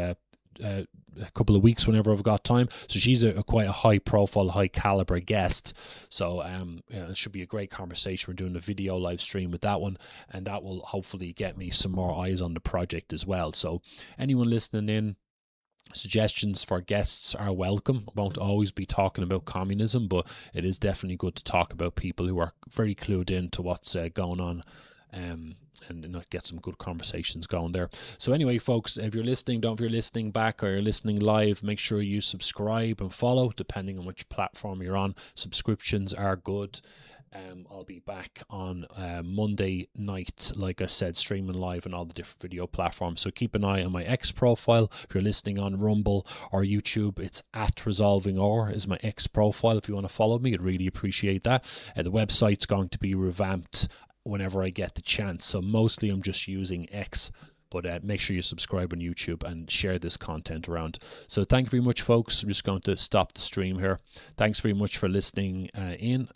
a couple of weeks whenever I've got time. So she's quite a high profile, high caliber guest. So it should be a great conversation. We're doing a video live stream with that one, and that will hopefully get me some more eyes on the project as well. So anyone listening in, suggestions for guests are welcome. I won't always be talking about communism, but it is definitely good to talk about people who are very clued in to what's going on, and get some good conversations going there. So anyway, folks, if you're listening back or you're listening live, make sure you subscribe and follow, depending on which platform you're on. Subscriptions are good. I'll be back on Monday night, like I said, streaming live on all the different video platforms. So keep an eye on my X profile. If you're listening on Rumble or YouTube, it's @ResolvingOr is my X profile. If you want to follow me, I'd really appreciate that. The website's going to be revamped whenever I get the chance. So mostly I'm just using X. But make sure you subscribe on YouTube and share this content around. So thank you very much, folks. I'm just going to stop the stream here. Thanks very much for listening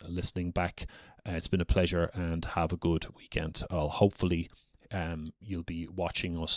listening back. It's been a pleasure, and have a good weekend. Hopefully you'll be watching us